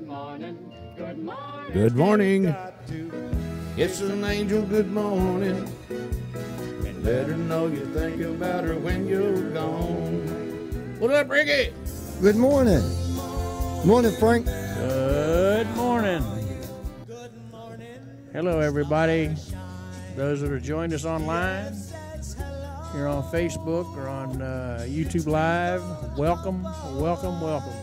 morning, good morning. Good morning. It's an angel good morning. And let her know you think about her when you're gone. What up, Ricky? Good morning. Morning, Frank. Good morning. Hello, everybody. Those that are joined us online, here on Facebook or on YouTube Live, welcome, welcome, welcome.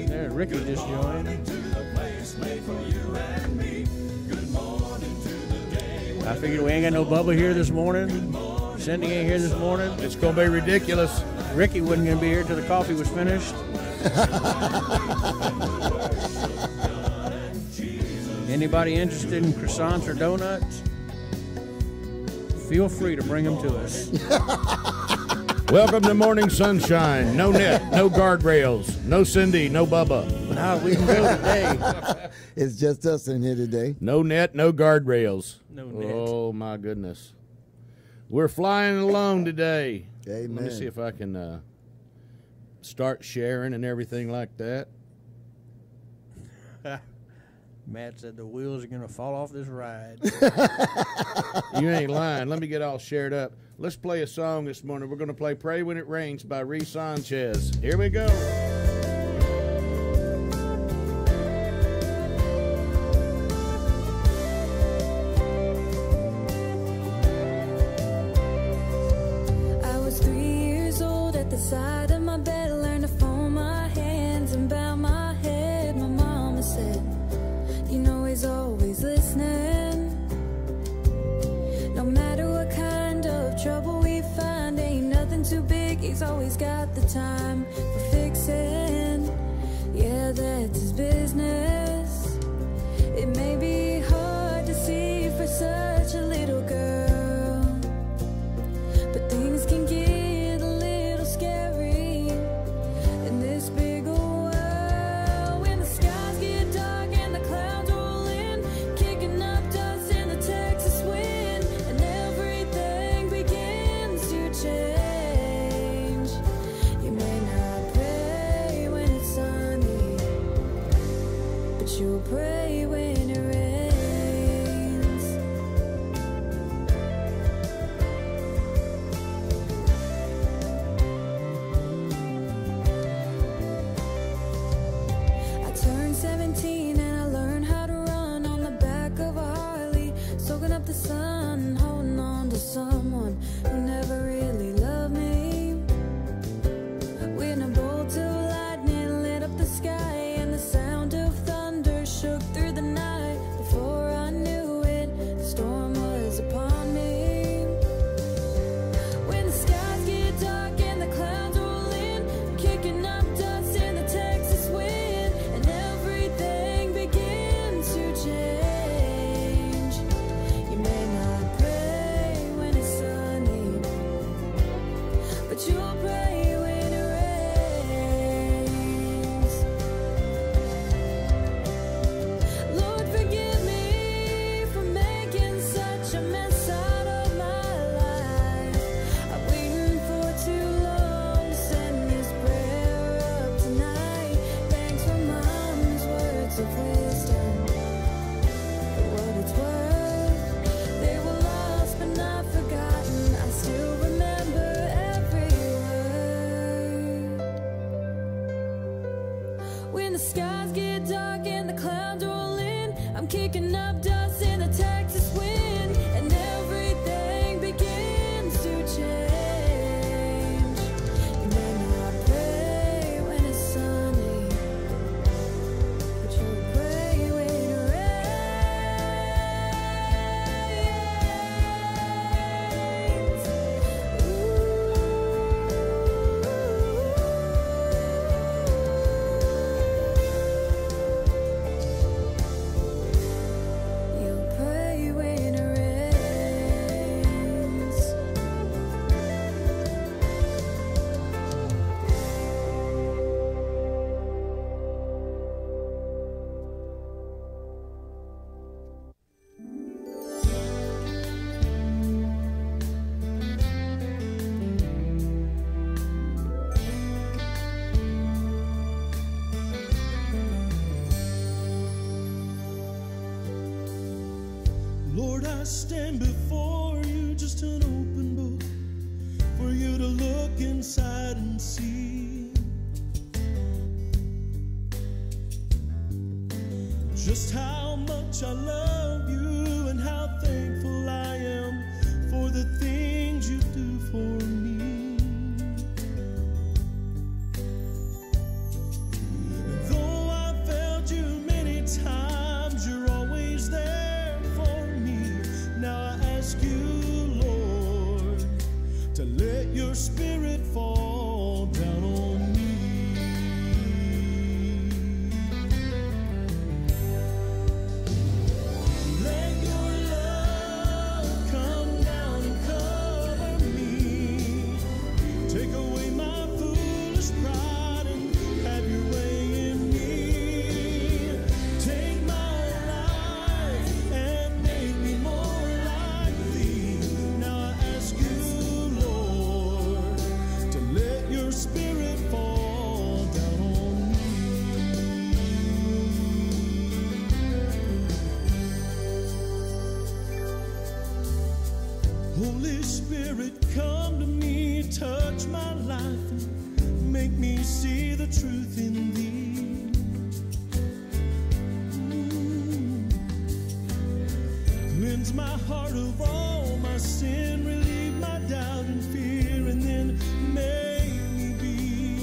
There, Ricky just joined. I figured we ain't got no Bubba here this morning. Cindy ain't here this morning. It's going to be ridiculous. Ricky wasn't going to be here till the coffee was finished. Anybody interested in croissants or donuts? Feel free to bring them to us. Welcome to Morning Sunshine. No net, no guardrails, no Cindy, no Bubba. No, we can go today. It's just us in here today. No net, no guardrails. No net. Oh, my goodness. We're flying alone today. Amen. Let me see if I can start sharing and everything like that. Matt said the wheels are going to fall off this ride. You ain't lying. Let me get all shared up. Let's play a song this morning. We're going to play Pray When It Rains by Reese Sanchez. Here we go. I was 3 years old at the side of my bed, learned to fold my hands and bow my head. My mama said, you know he's always listening. No matter what kind of trouble we find, ain't nothing too big, he's always got the time for fixing. Yeah, that's his business. It may be hard to see for such a little girl, but things can get a little scary in this big old world. When the skies get dark and the clouds roll in, kicking up dust in the Texas wind, and everything begins to change. You may not pray when it's sunny, but you'll pray when it rains. I turned 17 and I learned how to run on the back of a Harley, soaking up the sun, holding on to someone who never really loved me. When a bolt of lightning lit up the sky and the sound of thunder shook through the night, before I knew it, the storm was upon me. When the skies get dark and the clouds roll in, kicking up dust in the Texas wind, and everything begins to change. You may not pray when it's sunny, stand before you, just an open book for you to look inside and see. Just how much I love you and how thankful I am for the things you do for me. Though I failed you many times, you're always there for me. Now I ask you, Lord, to let your spirit fall down on me. Let your love come down and cover me. Take away my foolish pride and have your way in me. Take my life and make me more like thee. Now I ask you, Lord, to let your spirit fall down on me. Holy Spirit, come to me, touch my life, and make me see the truth in thee. Cleanse my heart of all my sin, relieve my doubt and fear, and then make me be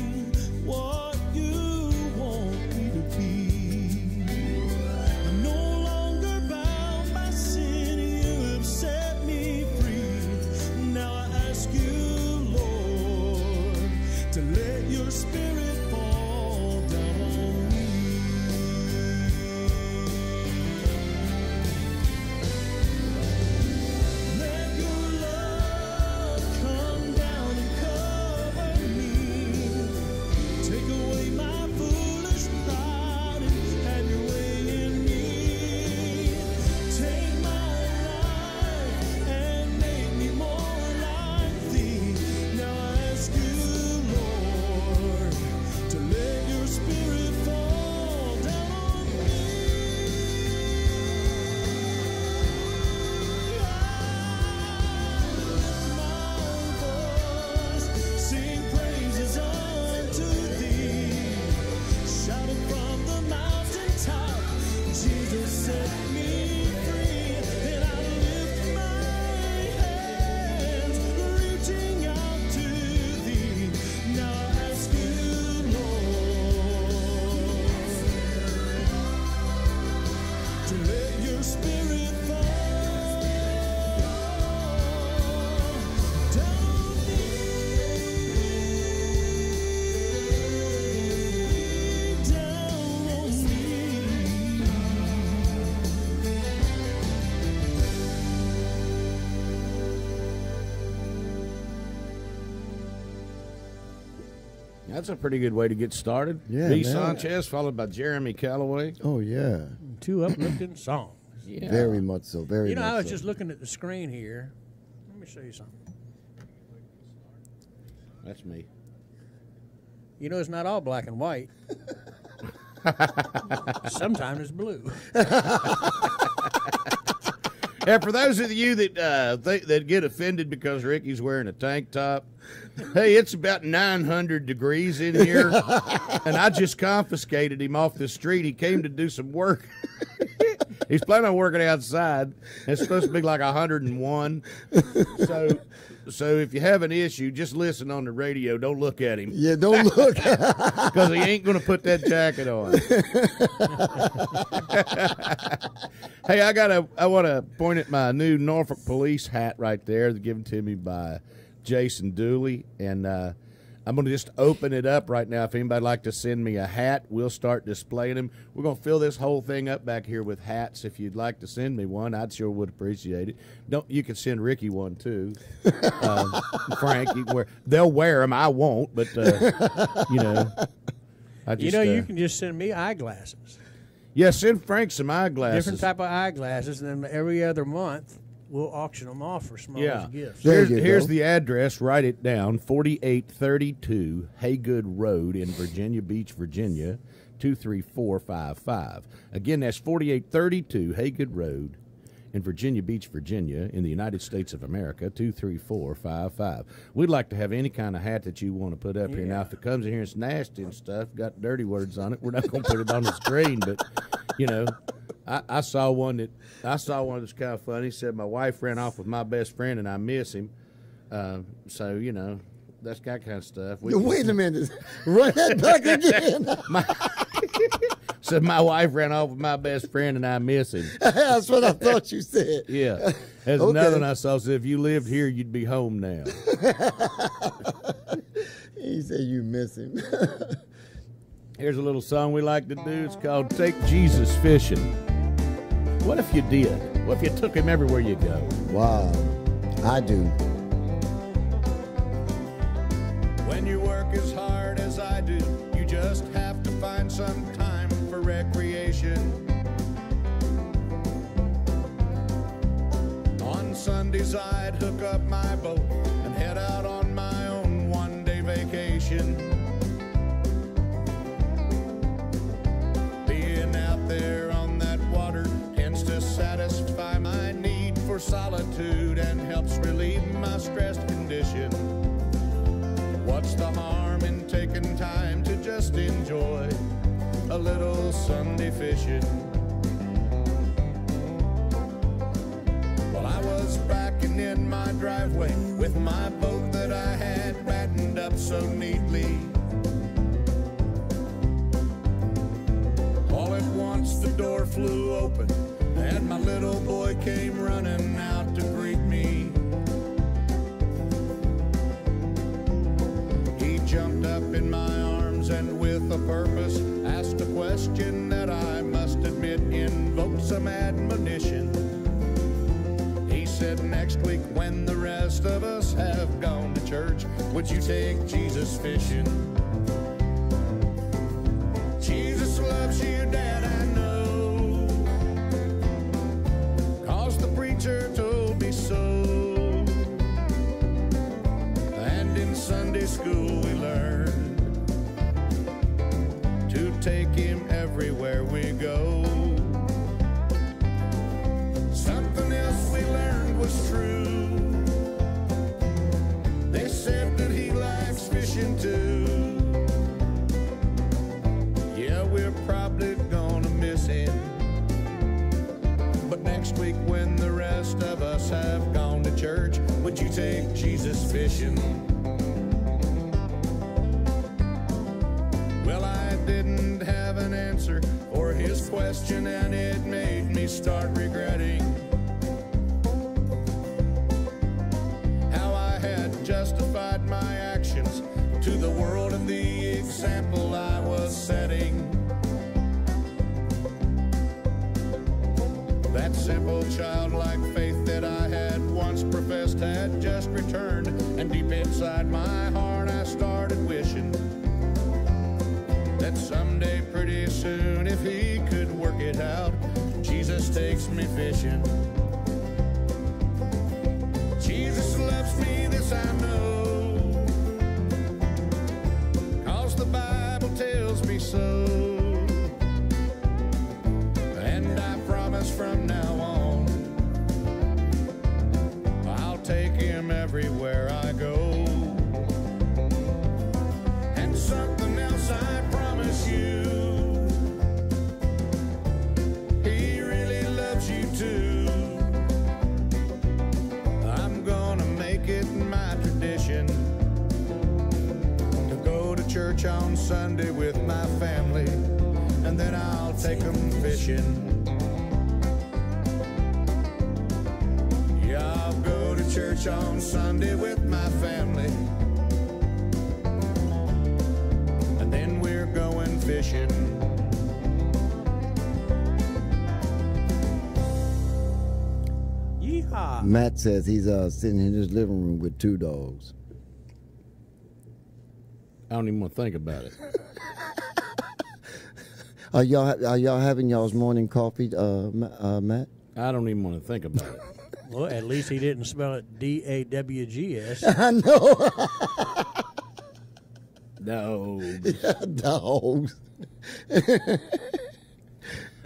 what you want me to be. I'm no longer bound by sin, you have set me free. Now I ask you, Lord, to let your spirit fall down on me. Let your love come down and cover me. Take away my foolish pride and have your way in me. Take my life and make me more like thee. Now I ask you, Lord, to let your spirit fall down on me. Sing praises unto thee. Shout it from the mountaintop. Jesus set me free. And I lift my hands, reaching out to thee. Now I ask you, Lord, to let your spirit fall down on me. Down on me. That's a pretty good way to get started. Yeah, B. man. Sanchez, followed by Jeremy Calloway. Oh, yeah. Two uplifting songs. Yeah. Very much so. Very You know, much I was so. just looking at the screen here. Let me show you something. That's me. You know, it's not all black and white. Sometimes it's blue. And for those of you that that get offended because Ricky's wearing a tank top, hey, it's about 900 degrees in here, and I just confiscated him off the street. He came to do some work. He's planning on working outside. It's supposed to be like 101. So if you have an issue, just listen on the radio. Don't look at him. Yeah, don't look. Because he ain't going to put that jacket on. Hey, I want to point at my new Norfolk Police hat right there, given to me by Jason Dooley, and I'm going to just open it up right now. If anybody would like to send me a hat, we'll start displaying them. We're going to fill this whole thing up back here with hats. If you'd like to send me one, I'd sure would appreciate it. You can send Ricky one too. Frank, you can they'll wear them. I won't, but you know. You can just send me eyeglasses. Yeah, send Frank some eyeglasses. Different type of eyeglasses, and then every other month we'll auction them off for small gifts. Here's the address. Write it down: 4832 Haygood Road in Virginia Beach, Virginia, 23455. Again, that's 4832 Haygood Road in Virginia Beach, Virginia, in the United States of America, 23455. We'd like to have any kind of hat that you want to put up here. Now, if it comes in here and it's nasty and stuff, got dirty words on it, we're not going to put it on the screen. But, you know, I saw one that's kind of funny. It said, my wife ran off with my best friend and I miss him. So, you know, that's that kind of stuff. Wait a minute. Run that back again. Said my wife ran off with my best friend and I miss him. That's what I thought you said. Yeah. There's another one I saw said, if you lived here, you'd be home now. He said you miss him. Here's a little song we like to do. It's called Take Jesus Fishing. What if you did? What if you took him everywhere you go? Wow. I do. When you work as hard as I do, you just have to find some time for recreation. On Sundays I'd hook up my boat and head out on my own one-day vacation. Being out there on that water tends to satisfy my need for solitude and helps relieve my stressed condition. What's the harm in taking time to just enjoy a little Sunday fishing? Well, I was backing in my driveway with my boat that I had battened up so neatly. All at once the door flew open and my little boy came running out to greet me. Jumped up in my arms and with a purpose asked a question that I must admit invoked some admonition. He said, next week when the rest of us have gone to church, would you take Jesus fishing? Jesus loves you, Dad, I know, 'cause the preacher told me so. And in Sunday school we learned to take him everywhere we go. Something else we learned was true. They said that he likes fishing too. Yeah, we're probably gonna miss him, but next week when the rest of us have gone to church, would you take Jesus fishing? Well, I didn't have an answer for his question, and it made me start regretting how I had justified my actions to the world and the example I was setting. That simple childlike faith that I had once professed had just returned, and deep inside my heart I started wishing that someday pretty soon, if he could work it out, Jesus takes me fishing. Jesus loves me, this I know, 'cause the Bible tells me so. And I promise from now on, I'll take him everywhere I go. And something else I promise you, he really loves you too. I'm gonna make it my tradition to go to church on Sunday with my family, and then I'll take them fishing. Yeah, I'll go to church on Sunday with my family, and then we're going fishing. Yeehaw. Matt says he's sitting in his living room with 2 dogs. I don't even want to think about it. Are y'all having y'all's morning coffee, Matt? I don't even want to think about it. Well, at least he didn't spell it D-A-W-G-S. I know. No. Dogs.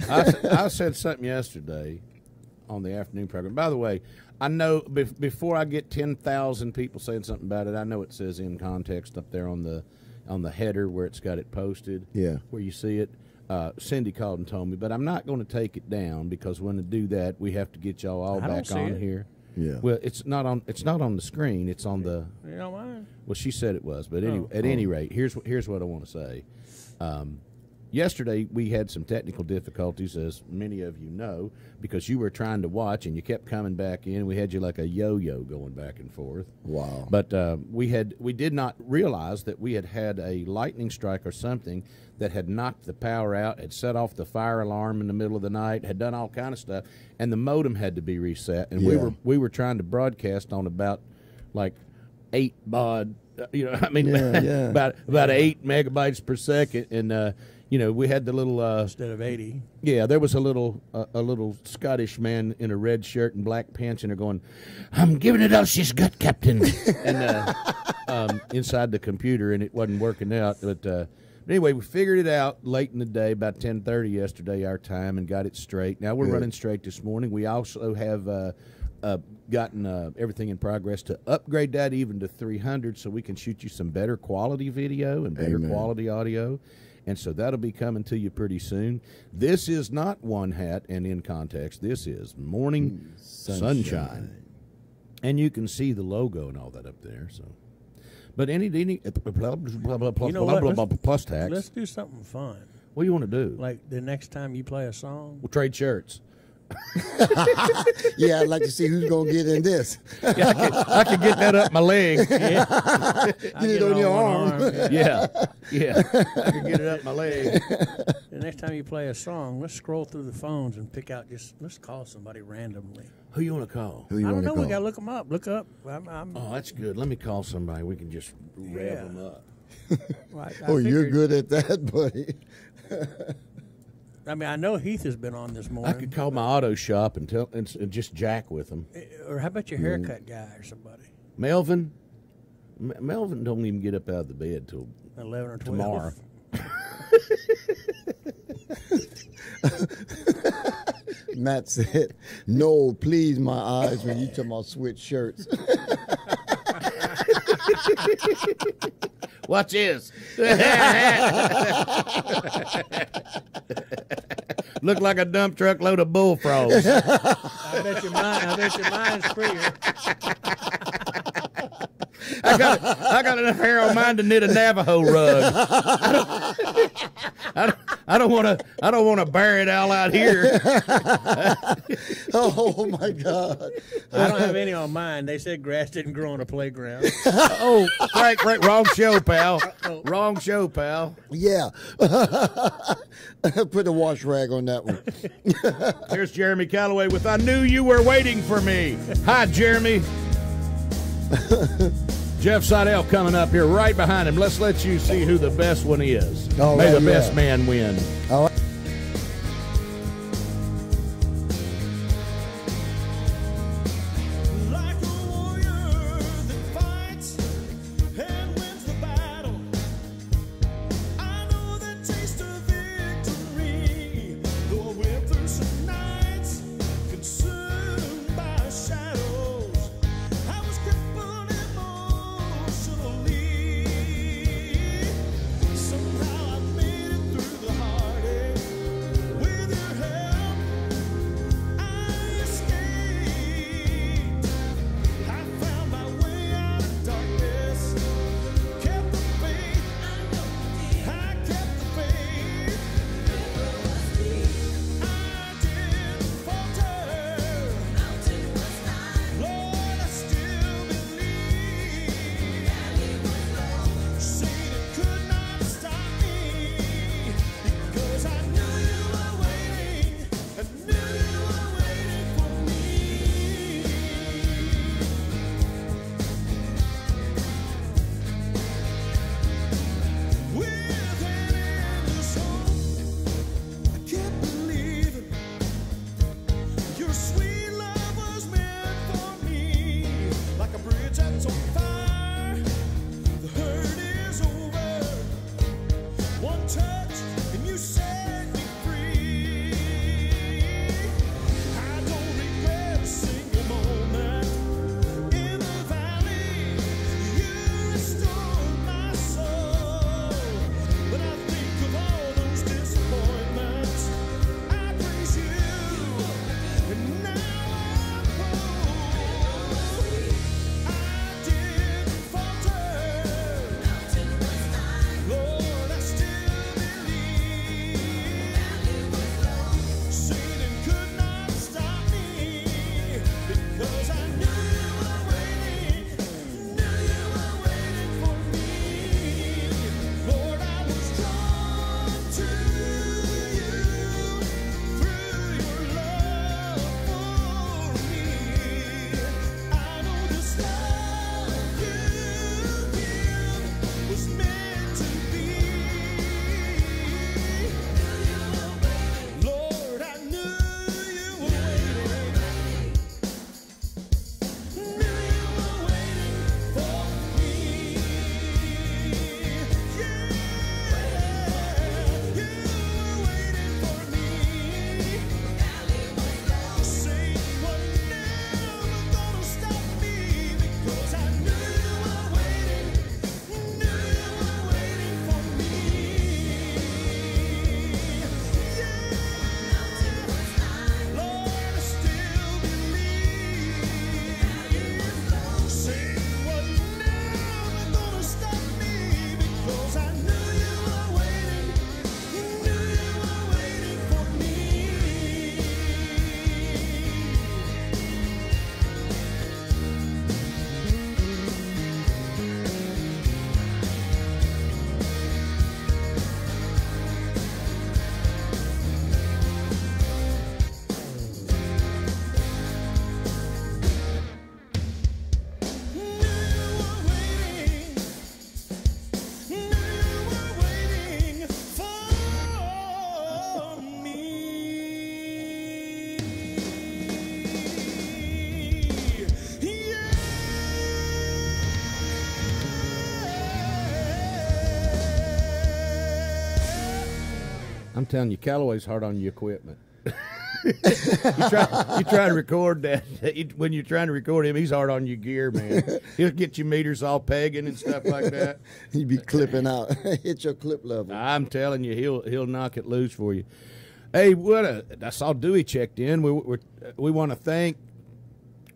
I said something yesterday on the afternoon program. By the way, I know before I get 10,000 people saying something about it, I know it says in context up there on the header where it's got it posted. Yeah. Where you see it. Cindy called and told me, but I'm not going to take it down because when to do that, we have to get y'all all back on here. Yeah. Well, it's not on the screen. It's on the. You don't mind? Well, she said it was, but anyway, at any rate, here's what I want to say. Yesterday we had some technical difficulties, as many of you know, because you were trying to watch and you kept coming back in. We had you like a yo-yo going back and forth. Wow. But we did not realize that we had a lightning strike or something that had knocked the power out, had set off the fire alarm in the middle of the night, had done all kind of stuff, and the modem had to be reset. And we were trying to broadcast on about like 8 baud, about 8 megabytes per second, and we had the little instead of 80. Yeah, there was a little Scottish man in a red shirt and black pants, and they're going, "I'm giving it all she's got, Captain," and inside the computer, and it wasn't working out. But anyway, we figured it out late in the day, about 10:30 yesterday our time, and got it straight. Now we're running straight this morning. We also have gotten everything in progress to upgrade that even to 300, so we can shoot you some better quality video and better quality audio. And so that'll be coming to you pretty soon. This is not One Hat and In Context. This is Morning Sunshine. And you can see the logo and all that up there. So, but plus tax. Let's do something fun. What do you want to do? Like the next time you play a song. We'll trade shirts. Yeah, I'd like to see who's going to get in this. Yeah, I can get that up my leg. Yeah. Get it on your arm. Yeah. I can get it up my leg. The next time you play a song, let's scroll through the phones and pick out let's call somebody randomly. Who you want to call? Who you I don't want to know. call? We got to look them up. Look up. Oh, that's good. Let me call somebody. We can just rev them up. You're good at that, buddy. I mean, I know Heath has been on this I morning. could call my auto shop and just jack with them. Or how about your haircut guy or somebody? Melvin don't even get up out of the bed till 11 or 12. tomorrow. Matt said, "No, please, my eyes when you talk about switch shirts." Watch this. Look like a dump truck load of bullfrogs. I bet your mine's freer. I got enough hair on mine to knit a Navajo rug. I don't want to bury it all out here. Oh my God! I don't have any on mine. They said grass didn't grow on a playground. Oh, right, wrong show, pal. Wrong show, pal. Yeah, put a wash rag on that one. Here's Jeremy Calloway with "I Knew You Were Waiting for Me." Hi, Jeremy. Jeff Seidel coming up here right behind him. Let's let you see who the best one is. Oh, May the yeah. best man win. Oh. Like a warrior that fights and wins the battle, I know the taste of victory. Though I went through some nights consumed by shadows, I was crippled emotionally. Somehow I made it through the heartache. I'm telling you, Callaway's hard on your equipment. you try to record that. When you're trying to record him, he's hard on your gear, man. He'll get your meters all pegging and stuff like that. He'd be clipping out. Hit your clip level. I'm telling you, he'll knock it loose for you. Hey, I saw Dewey checked in. We want to thank.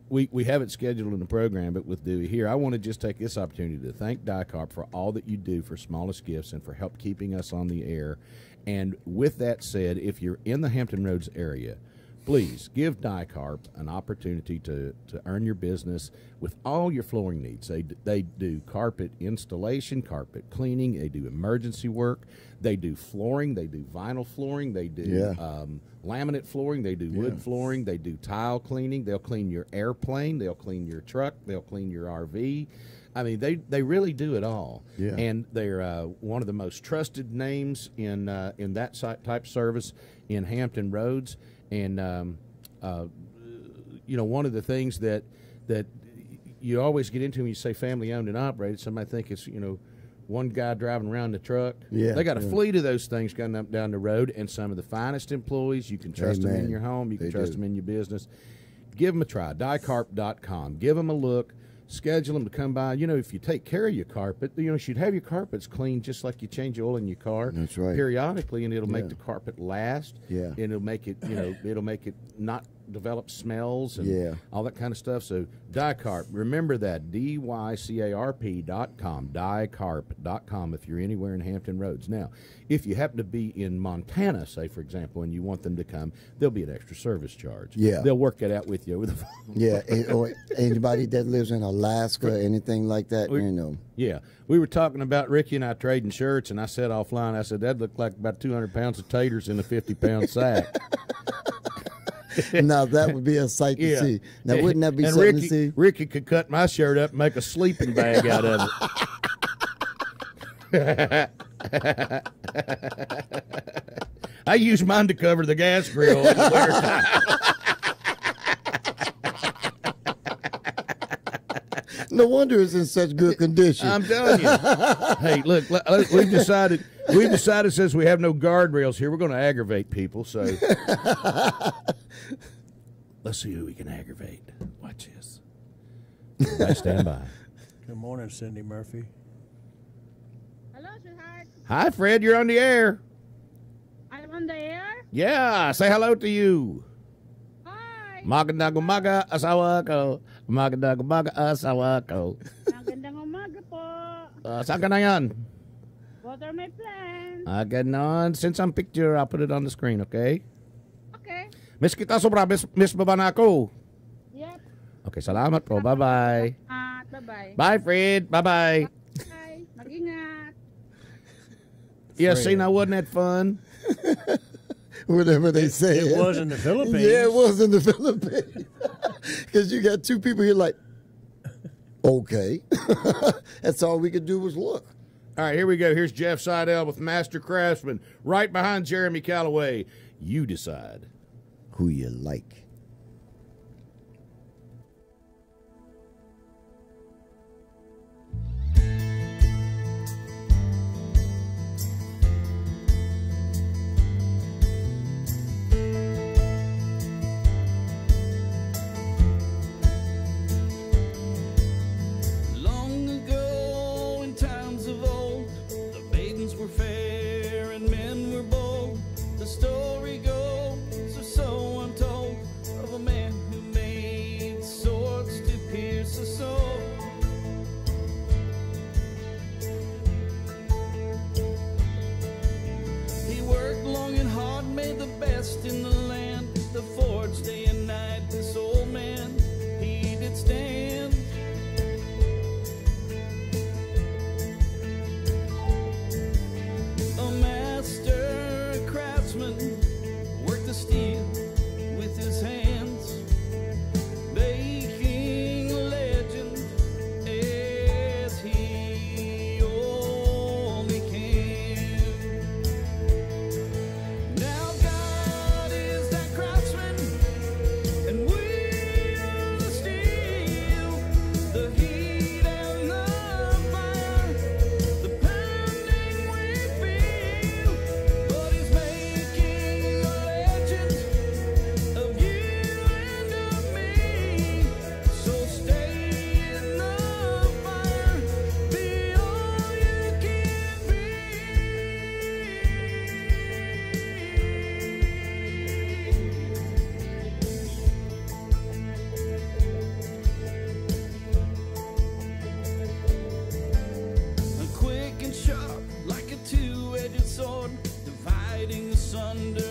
We haven't scheduled in the program, but with Dewey here, I want to just take this opportunity to thank DieCarp for all that you do for Smallest Gifts and for help keeping us on the air. And with that said, if you're in the Hampton Roads area, please give DieCarp an opportunity to earn your business with all your flooring needs. They do carpet installation, carpet cleaning, they do emergency work, they do flooring, they do vinyl flooring, they do laminate flooring, they do wood flooring, they do tile cleaning, they'll clean your airplane, they'll clean your truck, they'll clean your RV. I mean, they really do it all, and they're one of the most trusted names in that type service in Hampton Roads. And you know, one of the things that you always get into when you say family owned and operated, somebody think it's one guy driving around the truck. Yeah, they got a fleet of those things going up down the road, and some of the finest employees. You can trust them in your home. You can trust them in your business. Give them a try. DieCarp.com. Give them a look. Schedule them to come by. If you take care of your carpet, you should have your carpets cleaned just like you change oil in your car. That's right. Periodically, and it'll make the carpet last. Yeah. And it'll make it, it'll make it not develop smells and all that kind of stuff. So DieCarp, remember that, DYCARP.com, DieCarp.com if you're anywhere in Hampton Roads. Now, if you happen to be in Montana, say, for example, and you want them to come, there'll be an extra service charge. Yeah. They'll work it out with you over the phone. Yeah, or anybody that lives in Alaska, anything like that, Yeah. We were talking about Ricky and I trading shirts, and I said offline, I said, that looked like about 200 pounds of taters in a 50-pound sack. Now, that would be a sight to see. Now, wouldn't that be something to see? Ricky could cut my shirt up and make a sleeping bag out of it. I use mine to cover the gas grill in the wintertime. No wonder it's in such good condition. I'm telling you. Hey, look, we've decided since we have no guardrails here, we're going to aggravate people. So let's see who we can aggravate. Watch this. Everybody stand by. Good morning, Cindy Murphy. Hello, sweetheart. Hi, Fred. You're on the air. I'm on the air? Yeah. Say hello to you. Hi. Magandang umaga, asawa ko. Magandang umaga, asawa ko. Magandang umaga po. Saan ka na yan? What are my plans? Ganon. Send some picture. I'll put it on the screen, okay? Okay. Miss kita sobra. Miss ba na ako? Yep. Okay, salamat po. Bye-bye. Bye-bye. Bye, Fred. Bye-bye. Bye. Mag-ingat. Yeah, see, now wasn't that fun? Whatever they say. It was in the Philippines. Yeah, it was in the Philippines. Because you got two people here like, okay. That's all we could do was look. All right, here we go. Here's Jeff Seidel with Master Craftsman, right behind Jeremy Callaway. You decide who you like.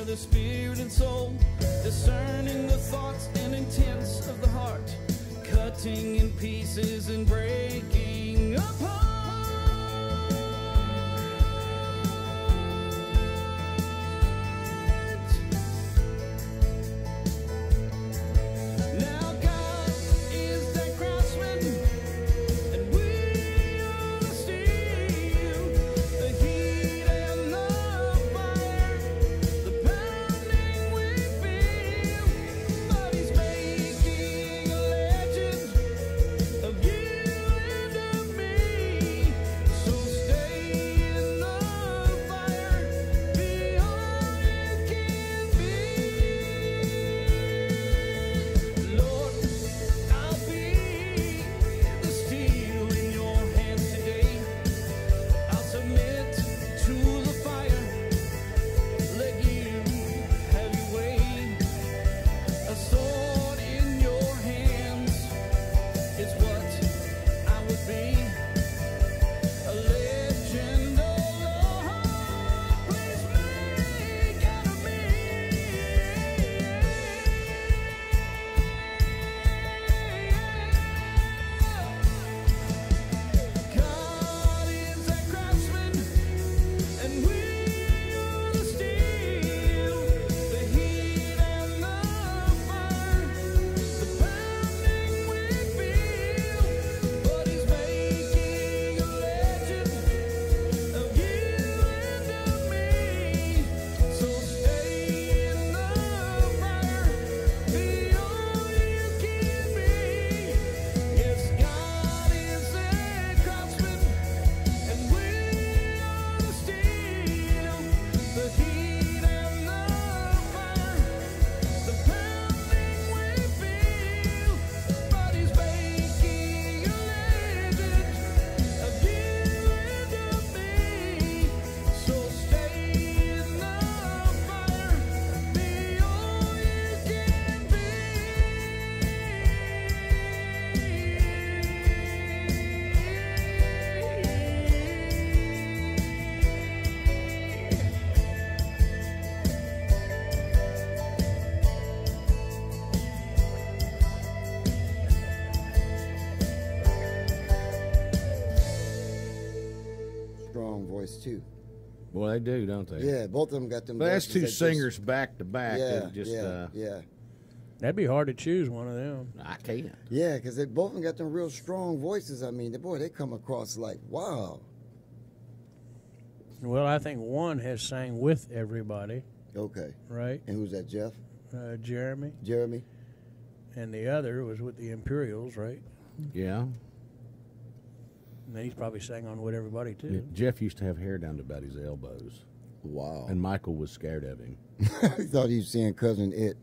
the spirit and soul, discerning the thoughts and intents of the heart, cutting in pieces and breaking apart. Now God is that craftsman, and we are the steel, the heat and the fire, the pounding we feel. But He's making a legend of you and of me. So stay in the fire, be all you can be. Lord, I'll be the steel in your hands today. I'll submit to the fire. Let you have your way. A sword in your hands is what I would be. A legend, oh Lord, please make out of me. God is that craftsman, and we are the steel, the heat and the fire, the pounding we feel. But He's making a legend of you and of me. So stay in the fire, be all you can be. Yes, God is that craftsman, and we are the steel, the heat and the fire, the pounding we feel. But He's making a legend of you and of me. So stay in the fire, be all you can be. Strong voice too. Boy, they do, don't they? Yeah, both of them got them. But that's voices two that just- singers back to back. Yeah, that just, yeah. That'd be hard to choose one of them. I can't. Yeah, because they both of them got them real strong voices. I mean, boy, they come across like, wow. Well, I think one has sang with everybody, Okay. right? And who's that, Jeff? Jeremy. Jeremy? And the other was with the Imperials, right? Yeah. And he's probably sang on with everybody, too. Jeff used to have hair down to about his elbows, Wow. and Michael was scared of him. He thought he was seeing Cousin It.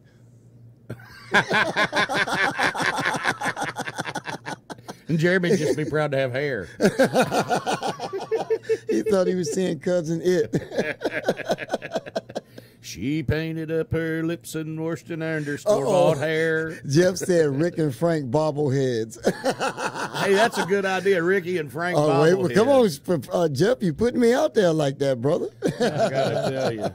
And Jeremy'd just be proud to have hair. He thought he was seeing Cousin It. She painted up her lips and washed and ironed her store-bought hair. Jeff said Rick and Frank bobbleheads. Hey, that's a good idea, Ricky and Frank. Oh, wait, well, come bobblehead. on, Jeff, you putting me out there like that, brother. I gotta tell you.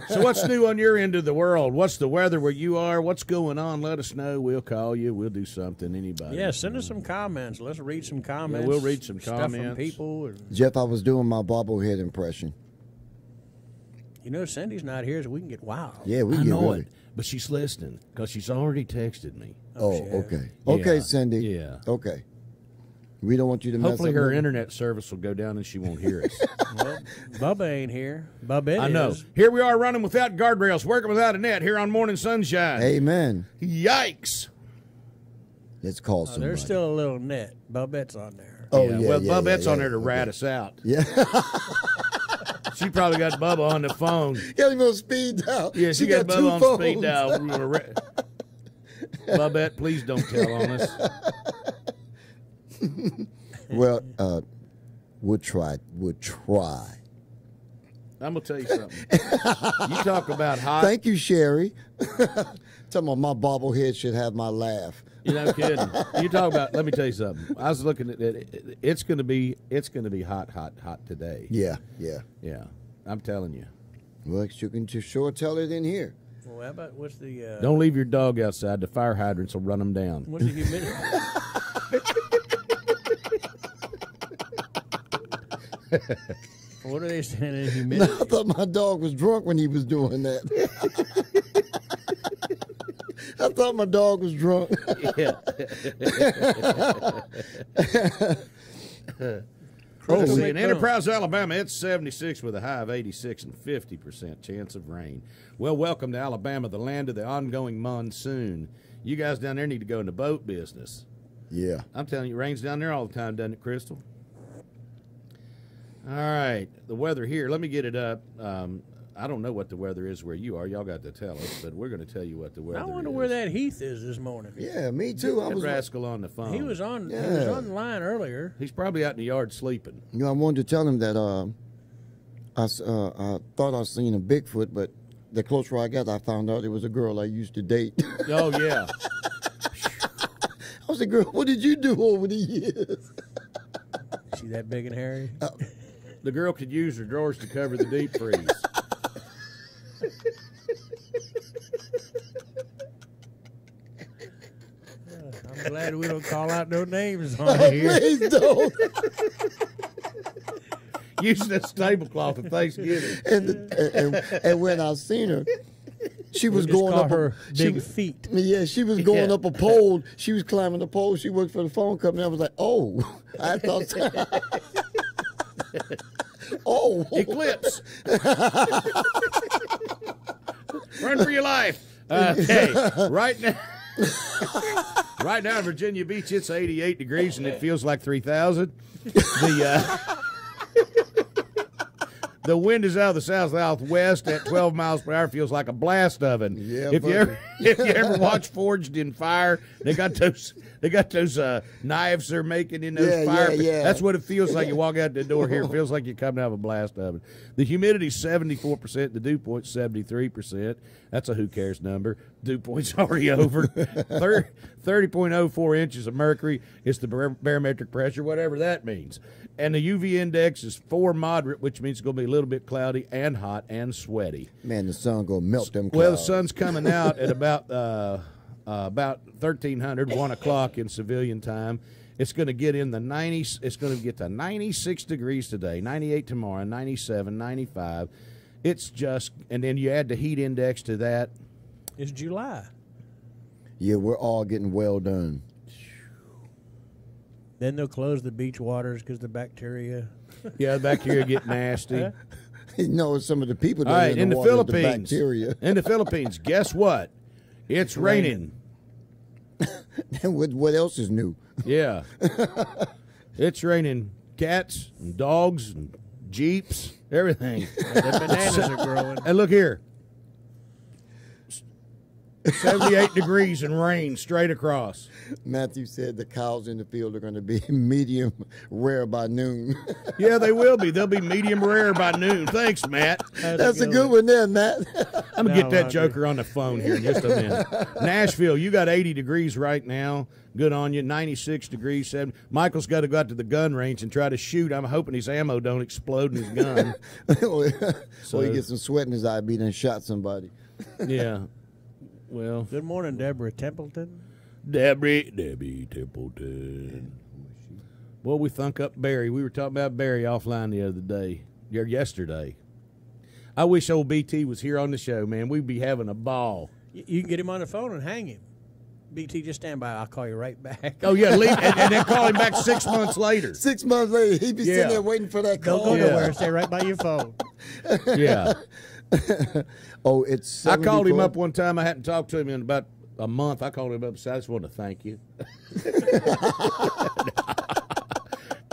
So what's new on your end of the world? What's the weather where you are? What's going on? Let us know. We'll call you. We'll do something. Anybody. Yeah, send us some comments. Let's read some comments. we'll read some stuff comments. from people. And, Jeff, I was doing my bobblehead impression. you know, Cindy's not here, so we can get wild. Yeah, we I get know ready. it, but she's listening because she's already texted me. Oh, shit. okay. Okay, Yeah, Cindy. yeah. Okay. We don't want you to mess Hopefully up her nothing. internet service will go down and she won't hear us. Well, Bubba ain't here. Bubba I know. is. Here we are running without guardrails, working without a net here on Morning Sunshine. Amen. Yikes. Let's call Oh, somebody. there's still a little net. Bubette's on there. Oh, yeah. yeah, Well, yeah, Bubette's yeah, on there to okay. rat us out. Yeah. She probably got Bubba on the phone. Got him on speed dial. Yeah, she got two Bubba on phones. speed dial. Bubette, please don't tell on us. Well, we'll try. I'm gonna tell you something. You talk about hot. Thank you, Sherry. Talking about my bobblehead should have my laugh. You know, kidding. You talk about. Let me tell you something. I was looking at it. It's gonna be hot today. Yeah. Yeah. I'm telling you. Well, you can just sure tell it in here. Well, how about what's the Don't leave your dog outside. The fire hydrants will run them down. what's the humidity? What are they saying in No, humidity? I thought my dog was drunk when he was doing that. I thought my dog was drunk. Let's see, in Enterprise, Alabama, it's 76 with a high of 86 and 50% chance of rain. Well, welcome to Alabama, the land of the ongoing monsoon. You guys down there need to go in the boat business. Yeah. I'm telling you, it rains down there all the time, doesn't it, Crystal? All right, the weather here. Let me get it up. I don't know what the weather is where you are. Y'all got to tell us, but we're going to tell you what the weather is. I wonder where that Heath is this morning. Yeah, me too. I That was. rascal on the phone. He was on. He was Yeah. on the line earlier. He's probably out in the yard sleeping. You know, I wanted to tell him that I thought I seen a Bigfoot, but the closer I got, I found out it was a girl I used to date. Oh, yeah. I was like, girl, what did you do over the years? See that big and hairy? The girl could use her drawers to cover the deep freeze. I'm glad we don't call out no names on here. Please don't. Using that tablecloth at Thanksgiving. And when I seen her, she was We'll just going call up her she- big feet. Yeah, she was going Yeah. up a pole. She was climbing the pole. She worked for the phone company. I was like, oh, I thought. Oh, Eclipse. Run for your life. Okay, right now. Right now in Virginia Beach, it's 88 degrees and it feels like 3,000. The wind is out of the southwest at 12 miles per hour. Feels like a blast oven. Yeah, if buddy. you ever watch Forged in Fire, they got those knives they're making in those Yeah, fire. yeah. That's what it feels like. You walk out the door here, it feels like you're coming out of a blast oven. The humidity's 74%. The dew point's 73%. That's a who cares number. Dew point's already over. 30.04 inches of mercury is the barometric pressure, whatever that means. And the UV index is 4 moderate, which means it's going to be a little bit cloudy and hot and sweaty. man, the sun gonna melt them clouds. Well, the sun's coming out at about 1300, 1 o'clock in civilian time. It's going to get in the 90s. It's going to get to 96 degrees today, 98 tomorrow, 97, 95. It's just, and then you add the heat index to that. It's July. Yeah, we're all getting well done. Then they'll close the beach waters because the bacteria. Yeah, the bacteria get nasty. You know, some of the people that All are right, in the water, the bacteria. In the Philippines, guess what? It's raining. And what else is new? Yeah. It's raining cats and dogs and jeeps, everything. The bananas are growing. And look here. 78 degrees and rain straight across. Matthew said the cows in the field are going to be medium rare by noon. Yeah, they will be. They'll be medium rare by noon. Thanks, Matt. That's a good one there, Matt. I'm going to get that Roger. joker on the phone here in just a minute. Nashville, you got 80 degrees right now. Good on you. 96 degrees. 7. Michael's got to go out to the gun range and try to shoot. I'm hoping his ammo don't explode in his gun. So he gets some sweat in his eye, be done shot somebody. Yeah. Well, Good morning, Deborah Templeton. Debbie Templeton. Well, we thunk up Barry. We were talking about Barry offline the other day, or yesterday. I wish old BT was here on the show, man. We'd be having a ball. You can get him on the phone and hang him. BT, just stand by. I'll call you right back. Oh, yeah, leave, and then call him back 6 months later. 6 months later, he'd be Yeah. sitting there waiting for that Don't call. go Yeah. nowhere. Stay right by your phone. Yeah. Oh, it's I called him 74? up one time. I hadn't talked to him in about a month. I called him up and said, I just want to thank you.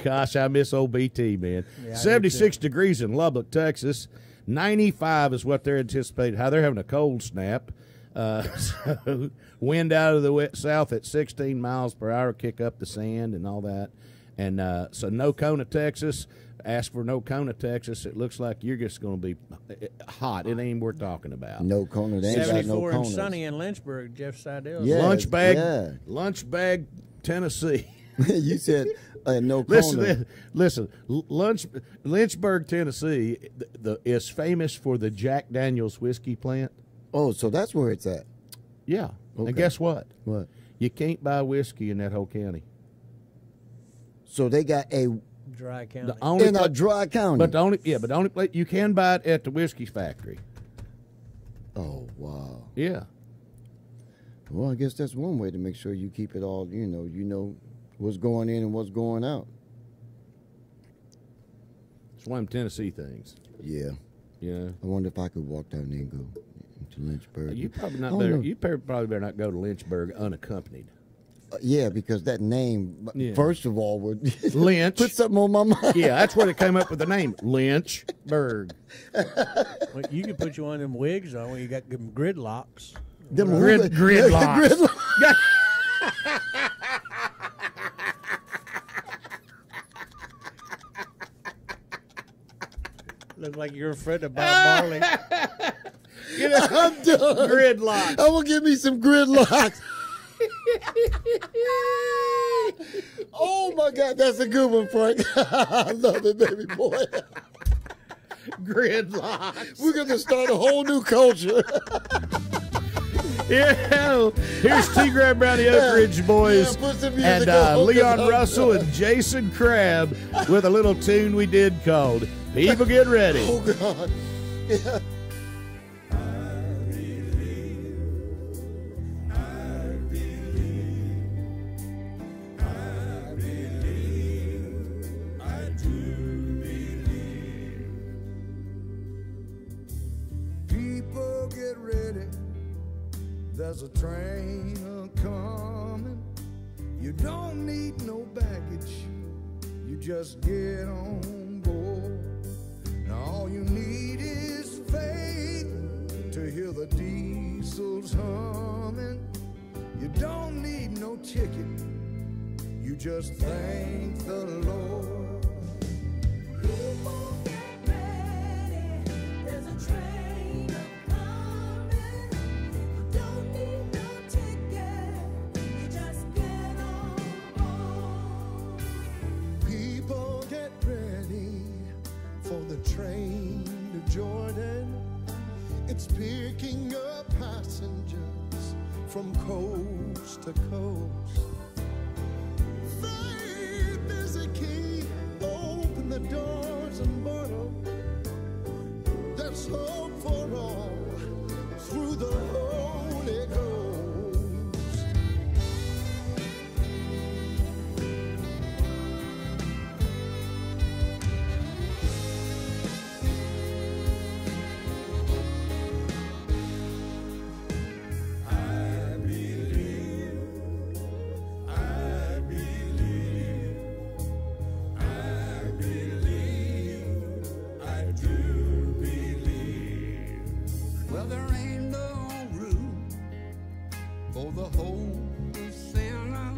Gosh, I miss old BT, man. Yeah, I do 76 degrees in Lubbock, Texas. 95 is what they're anticipating. How they're having a cold snap. So wind out of the south at 16 miles per hour, kick up the sand and all that. And so Nocona, Texas. Ask for Nocona, Texas. It looks like you're just going to be hot. It ain't worth talking about. No Kona. They ain't got no 74 and Konas. sunny in Lynchburg, Jeff Seidel. Yeah. Lunch bag, yeah. lunch bag, Tennessee. You said And no Listen, corner. listen. Lynchburg, Tennessee, is famous for the Jack Daniel's whiskey plant. Oh, so that's where it's at. Yeah. Okay. And guess what? What? You can't buy whiskey in that whole county. So they got a Dry county. The only in a pla- dry county. but the only place you can buy it at the whiskey factory. Oh wow. Yeah. Well, I guess that's one way to make sure you keep it all. You know what's going in and what's going out. It's one of them Tennessee things. Yeah. Yeah. I wonder if I could walk down there and go to Lynchburg. You probably not Oh, better. no. You probably better not go to Lynchburg unaccompanied. Yeah, because that name, Yeah. first of all, would Lynch. put something on my mind. Yeah, that's where they came up with the name Lynchburg. Well, you can put you one of them wigs on when you got them gridlocks. Them Gridlocks. gridlocks. Look like you're afraid of Bob Marley. I'm done. Gridlocks. I'm gonna give me some gridlocks. Oh my God, that's a good one, Frank. I love it, baby boy. Gridlocks. We're gonna start a whole new culture. Yeah. Here's T. Graham Brown, the Oak Ridge Boys, Yeah, put some music and on. Leon Russell and Jason Crabb with a little tune we did called "People Get Ready." Oh God. Yeah. People get ready. There's a train a-coming. You don't need no baggage. You just get on board. Now all you need is faith to hear the diesels humming. You don't need no ticket. You just thank the Lord. People get ready. There's a train a-coming. You don't need no ticket. You just get on board. People get ready for the train to Jordan. It's picking up passengers from coast to coast. Faith is a key. Open the doors and borrow. There's hope for all through the Holy Ghost. I believe, I believe, I believe, I do believe. Well, there ain't no room for the whole sinner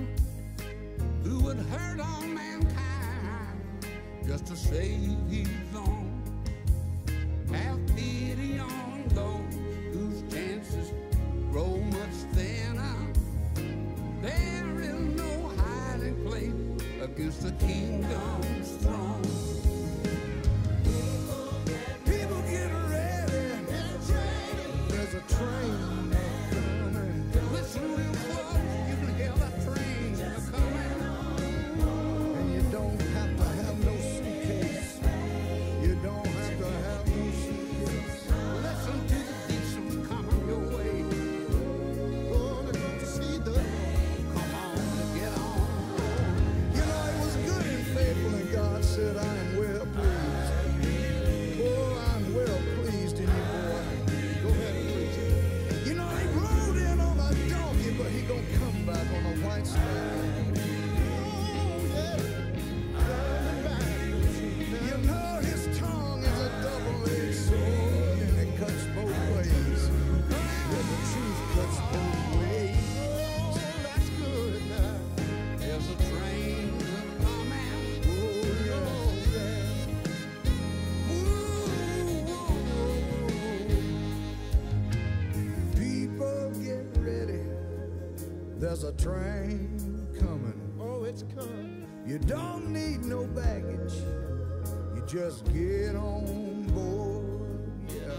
who would hurt all mankind just to save his own. Have pity on those whose chances grow much thinner. There is no hiding place against the kingdom's throne. People get ready. There's a train coming. Listen real close, you can hear that train coming. And you don't have to have no suitcase. You don't have to have no suitcase. Listen to the diesels coming your way. Gonna go see the Lord. Come on, get on. You know, it was good and faithful, and God said, I am well pleased. Oh, I'm well pleased in you, boy. Go ahead and preach it. You know, he rode in on a donkey, but he gonna come back on a white stone. Oh, yeah. Coming back. You know, his tongue is a double-edged sword, and it cuts both ways. Yeah, the truth cuts both ways. Oh, that's good now. There's a train coming. Oh, yeah. People get ready. There's a train coming. Oh, it's coming. You don't need no baggage. You just get on board. Yeah.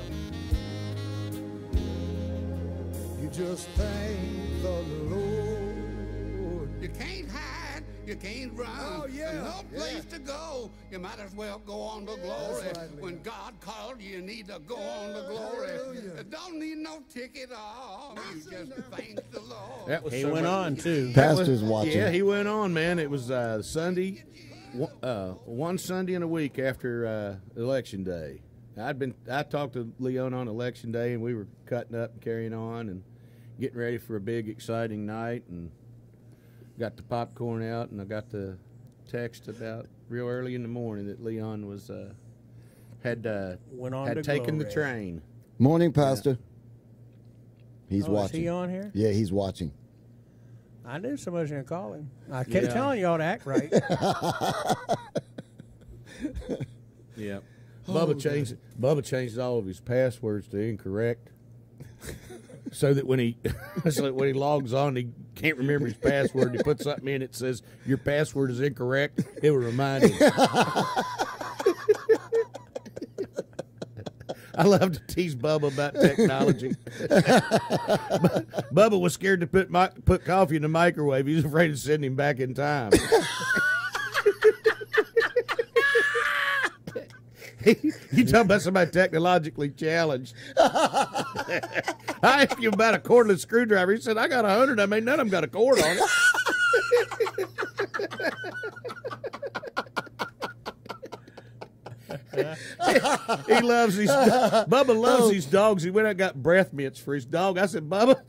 You just thank the Lord. You can't hide, you can't run. Oh, yeah, There's no place yeah. to go. You might as well go on to glory. That's right, When God called you, you need to go on to glory. Hallelujah. Don't need no ticket off. You just thank the Lord. That was He so went much- on too. Pastor's watching. Yeah, he went on, man. It was Sunday, one Sunday in a week after Election Day. I talked to Leon on Election Day, and we were cutting up and carrying on and getting ready for a big, exciting night, and got the popcorn out, and I got the text about real early in the morning that Leon was had Went on to taken the glory. train. Morning, Pastor. He's Oh, watching. is he on here? Yeah, he's watching. I knew somebody's going to call him. I kept Yeah. telling you all to act right. Yeah. Oh, Bubba changed all of his passwords to incorrect, so that when he logs on, he can't remember his password. He puts something in, it says your password is incorrect. It will remind him. I love to tease Bubba about technology. Bubba was scared to put coffee in the microwave. He was afraid to send him back in time. You talking about somebody technologically challenged. I asked him about a cordless screwdriver. He said, I got 100. I mean, none of them got a cord on it. Bubba loves these dogs. He went out and got breath mints for his dog. I said, Bubba,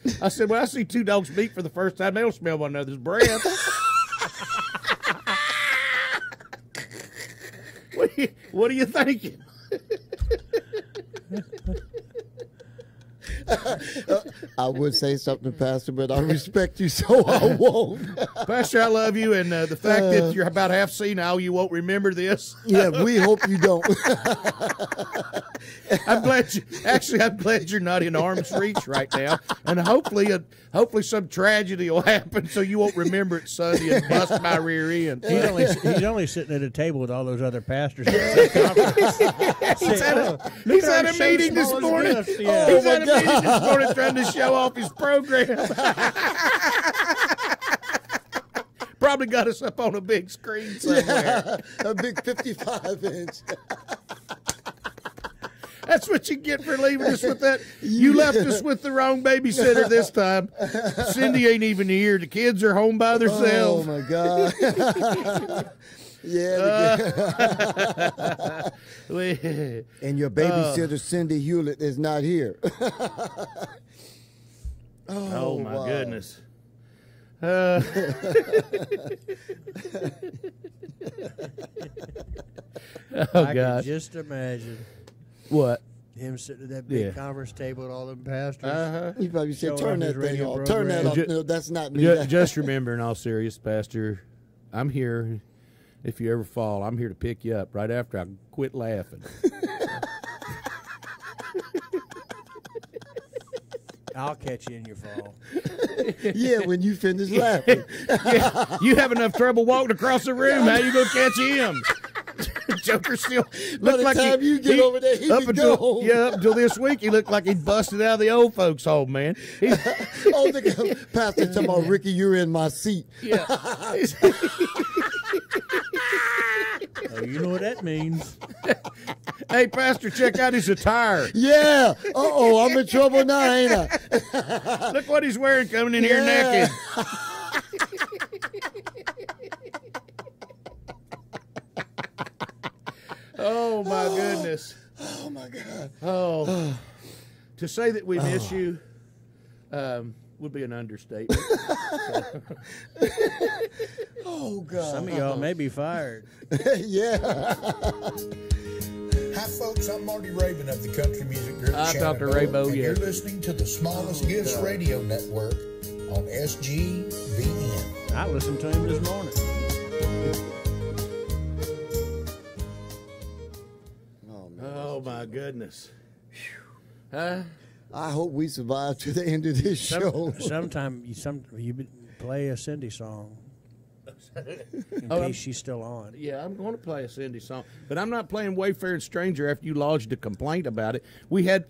when I see two dogs meet for the first time, they don't smell one another's breath. What are you thinking? I would say something, Pastor, but I respect you, so I won't. Pastor, I love you, and the fact that you're about half senile, you won't remember this. Yeah, we hope you don't. I'm glad you're not in arm's reach right now, and hopefully some tragedy will happen so you won't remember it Sunday and bust my rear end. He's only sitting at a table with all those other pastors. He's at a meeting this morning. He's at a meeting this morning trying to show off his program. Probably got us up on a big screen somewhere. A big 55-inch. That's what you get for leaving us with that. You left us with the wrong babysitter this time. Cindy ain't even here. The kids are home by Oh, themselves. my God. Yeah. And your babysitter, Cindy Hewlett, is not here. Oh, my wow. goodness. Oh, I God. can just imagine What? him sitting at that big Yeah. conference table with all them pastors. Uh-huh. You probably said, Showing turn off his that thing radio off. Turn that off. program. No, that's not me. Just remember, in all serious, Pastor, I'm here. If you ever fall, I'm here to pick you up right after I quit laughing. I'll catch you in your fall. Yeah, when you finish laughing. Yeah, you have enough trouble walking across the room. How you gonna catch him? Joker still By looked the like time you get over there, he up be until gone. up until this week, he looked like he busted out of the old folks' home, man. Oh, the pastor talking about, Ricky, you're in my seat. Yeah. Oh, you know what that means. Hey, Pastor, check out his attire. Yeah. Uh-oh, I'm in trouble now, ain't I? Look what he's wearing coming in here Yeah. naked. Oh, my goodness. Oh, my God. Oh. To say that we miss you would be an understatement. Oh, God. Some of y'all may be fired. Yeah. Hi, folks. I'm Marty Raven of the Country Music Group. I talked to Shenandoah, Raybo, and yeah. You're listening to the Smallest Gifts Radio Network on SGBN. I listened to him this morning. Oh, man. Oh, my goodness. Huh? I hope we survive to the end of this show. Sometime you play a Cindy song. in case she's still on. Yeah, I'm going to play a Cindy song, but I'm not playing Wayfaring Stranger after you lodged a complaint about it. We had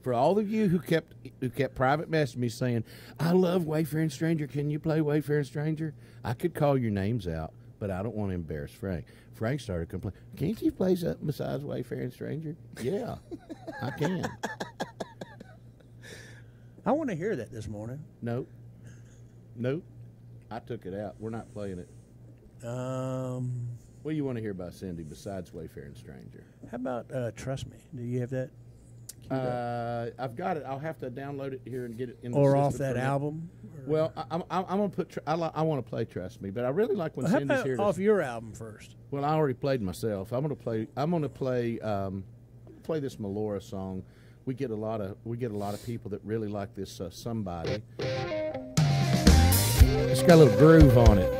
for all of you who kept private messaging me saying, "I love Wayfaring Stranger. Can you play Wayfaring Stranger?" I could call your names out, but I don't want to embarrass Frank. Frank started complaining. Can't you play something besides Wayfaring Stranger? Yeah, I can. I want to hear that this morning. Nope. I took it out. We're not playing it. What do you want to hear about Cindy besides Wayfaring Stranger? How about Trust Me? Do you have that? I've got it. I'll have to download it here and get it in the Or system off that for me. album? Well, I'm gonna put. I want to play Trust Me, but I really like when How Cindy's about here. off your album first? Well, I already played myself. I'm gonna play play this Melora song. We get a lot of people that really like this Somebody. It's got a little groove on it.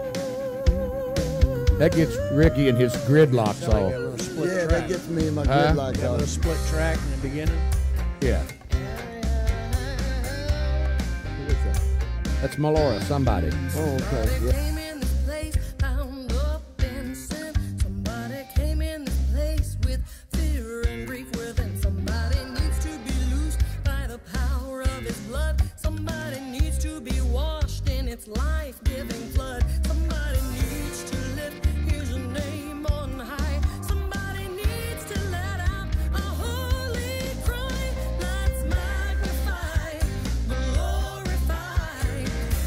That gets Ricky and his gridlocks Sound like a off. little split Yeah, track. that gets me in my Huh? gridlock. Got a little dog. split track in the beginning. Yeah. Who is that? That's Melora, Somebody. Oh, okay. Yeah. Came in this place, bound up in sin. Somebody came in this place with fear and grief within. Somebody needs to be loosed by the power of his blood. Somebody needs to be washed in its life-giving flood. Somebody needs to lift his name on high. Somebody needs to let out a holy cry. Let's magnify, glorify,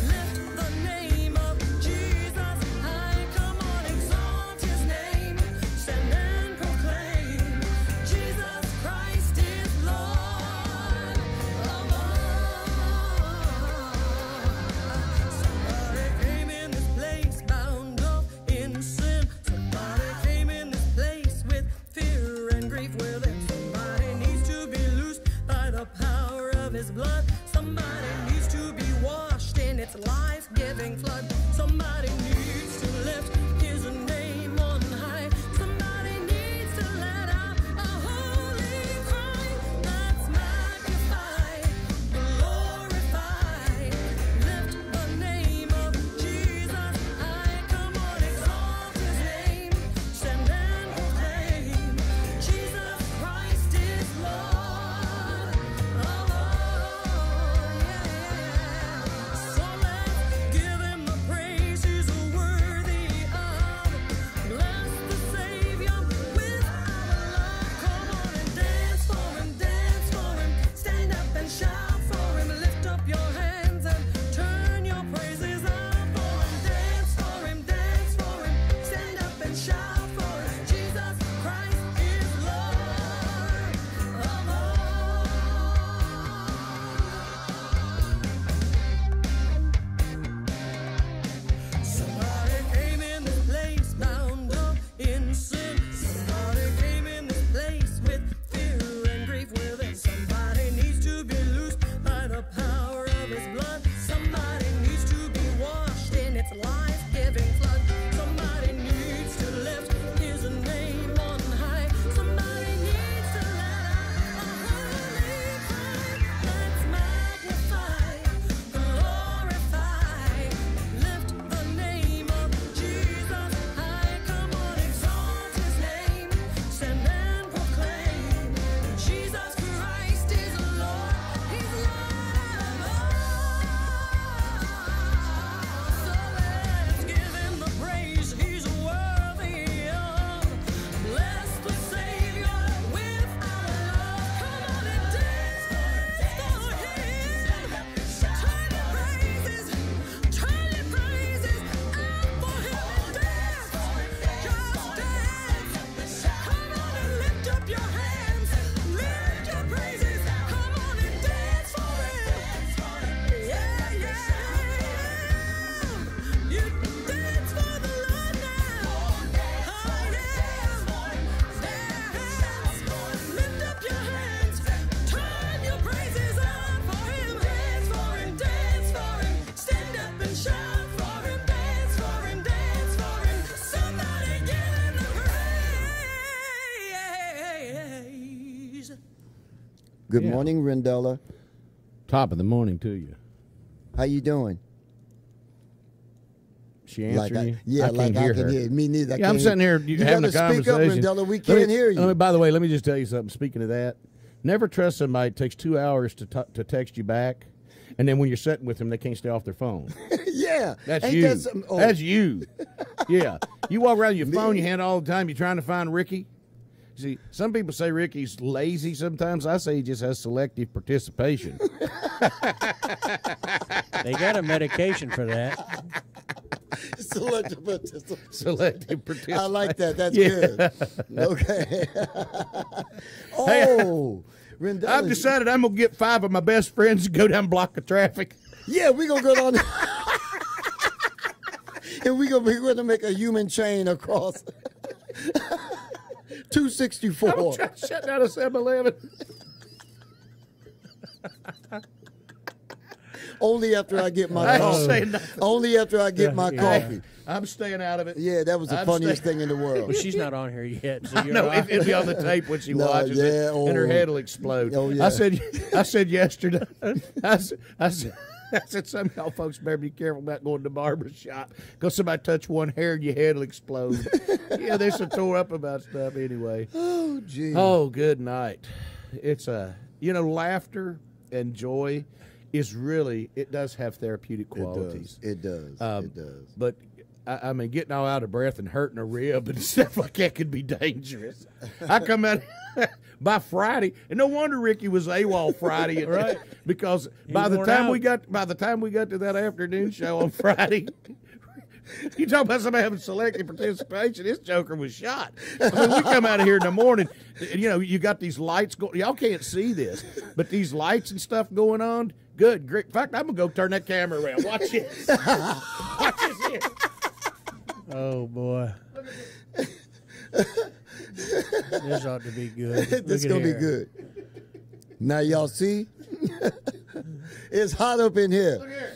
lift the name of Jesus high. Come on, exalt his name, stand and proclaim, Jesus Christ is Lord of all. Somebody came in this place bound up in sin. Somebody came in this place with fear and grief within. Somebody needs to be loosed by the power of his blood. Somebody needs to be washed in its life-giving flood. Somebody needs to lift his name on high. Somebody needs to let out a holy cry. Let's magnify, glorify, lift the name of Jesus high. Come on, exalt his name, stand and proclaim, Jesus Christ is Lord of all. Yeah. So let's give him the praise he's worthy of. Bless the Savior with our love. Come on and dance for him, dance for him. Stand up and shout for him. Lift up your hands and turn your praises up for him. Dance for him, dance for him. Stand up and shout for him. Jesus Christ is Lord of all. Somebody came in this place bound up in sin. Somebody came in this place with fear and grief within. Somebody needs to be loosed by the power of his blood. Somebody needs to be washed in its life-giving flood. Somebody needs to lift his name on high. Somebody needs to let out a holy cry. Let's magnify, glorify, lift the name of Jesus high. Come on, exalt his name, stand and proclaim, Jesus Christ is Lord. He's Lord of all. So let's give him the praise he's worthy of. Bless the Savior with our love. Come on and dance for him. Turn your praises out for him and dance. Just dance. Come on and lift up your hands. Lift your praises. Come on and dance for him. Yeah, yeah. You dance for the Lord now. Oh, yeah. Lift up your hands. Turn your praises out for him. Dance for him, dance for him. Stand up and shout for him. Dance for him, dance for him. Somebody give him the praise. Good Yeah. morning, Rendella. Top of the morning to you. How you doing? she answering you? Yeah, I like can't hear I can her. hear. Me neither. I Yeah, I'm can't sitting here you having a gotta speak up, conversation. Rendella. We can't hear you. By the way, let me just tell you something. Speaking of that, never trust somebody. It takes 2 hours to text you back, and then when you're sitting with them, they can't stay off their phone. Yeah. That's Ain't you. that something? Oh. That's you. Yeah. You walk around with your phone, your hand all the time. You're trying to find Ricky. See, some people say Ricky's lazy sometimes. I say he just has selective participation. They got a medication for that. Selective participation. Selective participation. I like that. That's Yeah. good. Okay. Oh, Rendella. I've decided I'm going to get 5 of my best friends to go down and block the traffic. Yeah, we're going to go down there. And we're going to make a human chain across 264. I'm trying to shut down a 7-Eleven. Only after I get my I ain't coffee. saying nothing. Only after I get my coffee. I'm staying out of it. Yeah, that was the funniest thing in the world. Well, she's not on here yet. So you're No, all right. it'll be on the tape when she No, watches yeah, it, and her oh. head will explode. Oh, yeah. I said yesterday, I said some of y'all folks better be careful about going to the barber shop because somebody touch one hair and your head will explode. Yeah, they're so tore up about stuff anyway. Oh, gee. Oh, good night. It's laughter and joy is really, it does have therapeutic qualities. It does. It does. But I mean, getting all out of breath and hurting a rib and stuff like that could be dangerous. I come out by Friday, and no wonder Ricky was AWOL Friday, Right? Because He by the worn time out. we got to that afternoon show on Friday, you talk about somebody having selective participation. This joker was shot. I mean, we come out of here in the morning, and, you got these lights going. Y'all can't see this, but these lights and stuff going on. Good, great. In fact, I'm gonna go turn that camera around. Watch this. Watch this here. Oh boy. This ought to be good. This Look going at to be here. good. Now, y'all see? It's hot up in here. Look here.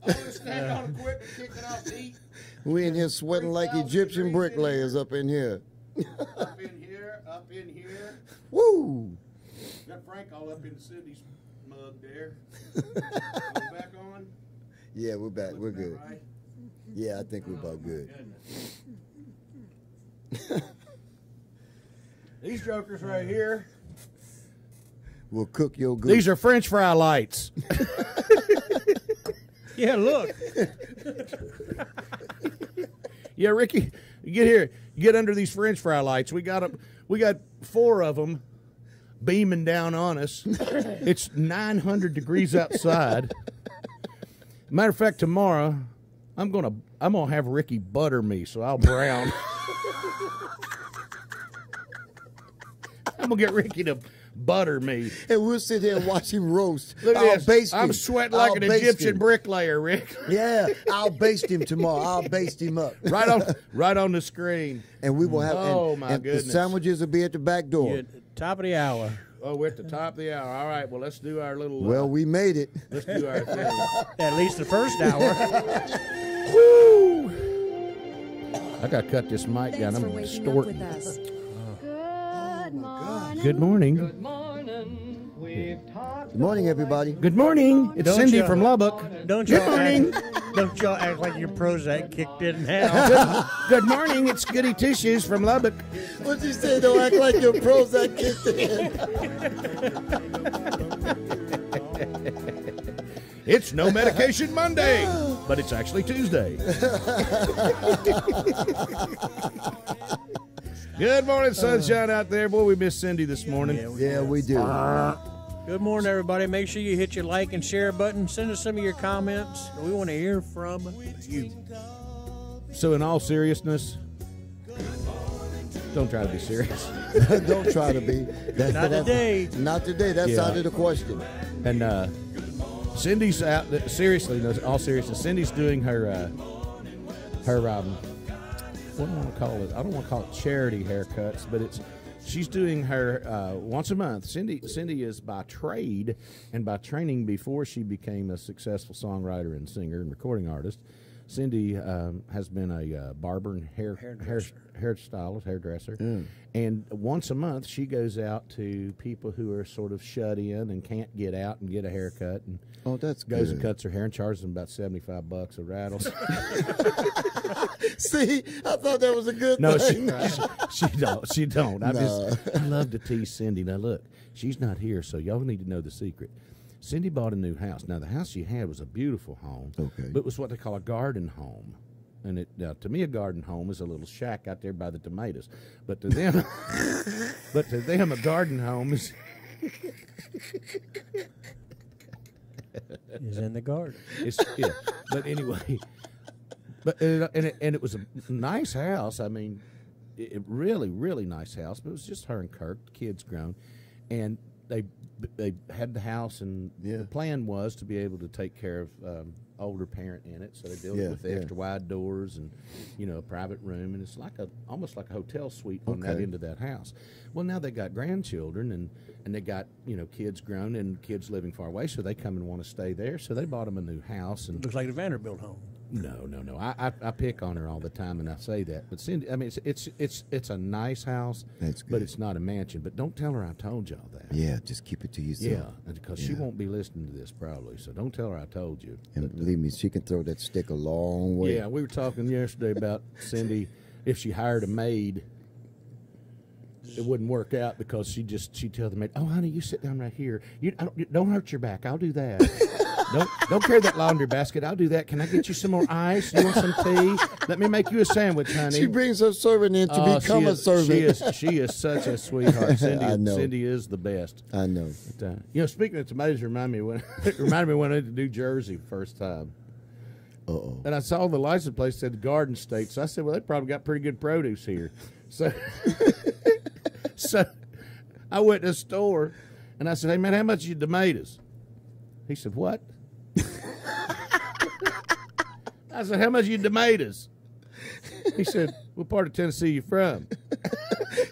I'm gonna stand on equipment, kick it off the heat. We in here sweating like Egyptian bricklayers up in here. Up in here. Woo! Got Frank all up in Cindy's mug there. Are we back on? Yeah, we're back. We're Looking good. right? Yeah, I think we're about good. These jokers right here. We'll cook your good. These are French fry lights. Yeah, look. Yeah, Ricky, get here. Get under these French fry lights. We got 4 of them beaming down on us. It's 900 degrees outside. Matter of fact, tomorrow I'm gonna have Ricky butter me, so I'll brown. I'm gonna get Ricky to butter me. And we'll sit here and watch him roast. Look I'll at this. baste him. I'm sweating like I'll an baste Egyptian him. bricklayer, Rick. Yeah, I'll baste him tomorrow. I'll baste him up. right on the screen. And we will have. Oh, and, my and goodness. The sandwiches will be at the back door. Yeah, top of the hour. Oh, we're at the top of the hour. All right, well, let's do our little. Well, we made it. let's do our thing. At least the first hour. Woo! I gotta cut this mic down. Thanks for I'm waking up distorting. with us. Good morning. Good morning. Good morning, everybody. Good morning. It's Don't Cindy you- from Lubbock. Don't Good y'all morning. don't y'all act like your Prozac kicked in now. Good morning. It's Goody Tissues from Lubbock. What'd you say? Don't act like your Prozac kicked in. It's No Medication Monday, but it's actually Tuesday. Good morning, sunshine out there. Boy, we missed Cindy this morning. Yeah, we do. Good morning, everybody. Make sure you hit your like and share button. Send us some of your comments. We want to hear from you. So, in all seriousness, don't try to be serious. Don't try to be. Not today. Not today. That's Yeah. out of the question. And Cindy's out. Seriously, no, all seriousness. Cindy's doing her what do I want to call it? I don't want to call it charity haircuts, but she's doing her once a month. Cindy is by trade and by training before she became a successful songwriter and singer and recording artist. Cindy has been a barber and hairdresser. And once a month, she goes out to people who are sort of shut in and can't get out and get a haircut. And that's goes good. and cuts her hair and charges them about $75 a rattles. See, I thought that was a good No, thing. she don't. I No. love to tease Cindy. Now look, she's not here, so y'all need to know the secret. Cindy bought a new house. Now the house she had was a beautiful home, but it was what they call a garden home. And to me, a garden home is a little shack out there by the tomatoes. But to them, a garden home is in the garden. But anyway, and it was a nice house. I mean, it really, really nice house. But it was just her and Kirk, the kids grown, and they had the house, and the plan was to be able to take care of older parent in it. So they built it with the extra wide doors and a private room, and it's like almost like a hotel suite on that end of that house. Well, now they got grandchildren, and they got kids grown and kids living far away, so they come and want to stay there. So they bought them a new house. And looks like the Vanderbilt home. No. I pick on her all the time, and I say that. But Cindy, I mean, it's a nice house, but it's not a mansion. But don't tell her I told y'all that. Yeah, just keep it to yourself. Yeah, because she won't be listening to this probably. So don't tell her I told you. And believe me, she can throw that stick a long way. Yeah, we were talking yesterday about Cindy. If she hired a maid, it wouldn't work out because she'd tell the maid, "Oh, honey, you sit down right here. Don't hurt your back. I'll do that. don't carry that laundry basket. I'll do that. Can I get you some more ice? You want some tea? Let me make you a sandwich, honey." She brings her servant in to become a servant. She is such a sweetheart. Cindy is the best. I know. But, speaking of tomatoes, it reminded me when I went to New Jersey first time. Uh-oh. And I saw the license plate said Garden State, so I said, "Well, they probably got pretty good produce here." So I went to the store, and I said, "Hey, man, how much are your tomatoes?" He said, "What?" I said, "How much are your tomatoes?" He said, "What part of Tennessee you from?"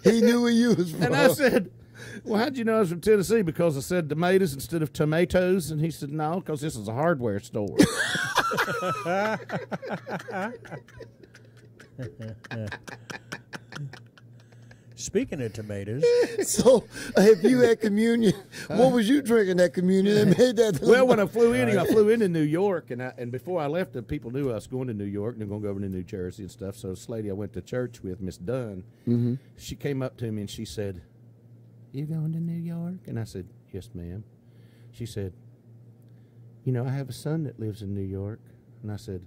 He knew where you was from. And I said, "Well, how'd you know I was from Tennessee? Because I said tomatoes instead of tomatoes?" And he said, "No, because this is a hardware store." Speaking of tomatoes, so if you had communion, what was you drinking at communion that made that? Well, when I flew into New York, and before I left, the people knew I was going to New York and they're going to go over to New Jersey and stuff. So this lady I went to church with, Miss Dunn, she came up to me and she said, "You going to New York?" And I said, "Yes, ma'am." She said, "I have a son that lives in New York." And I said,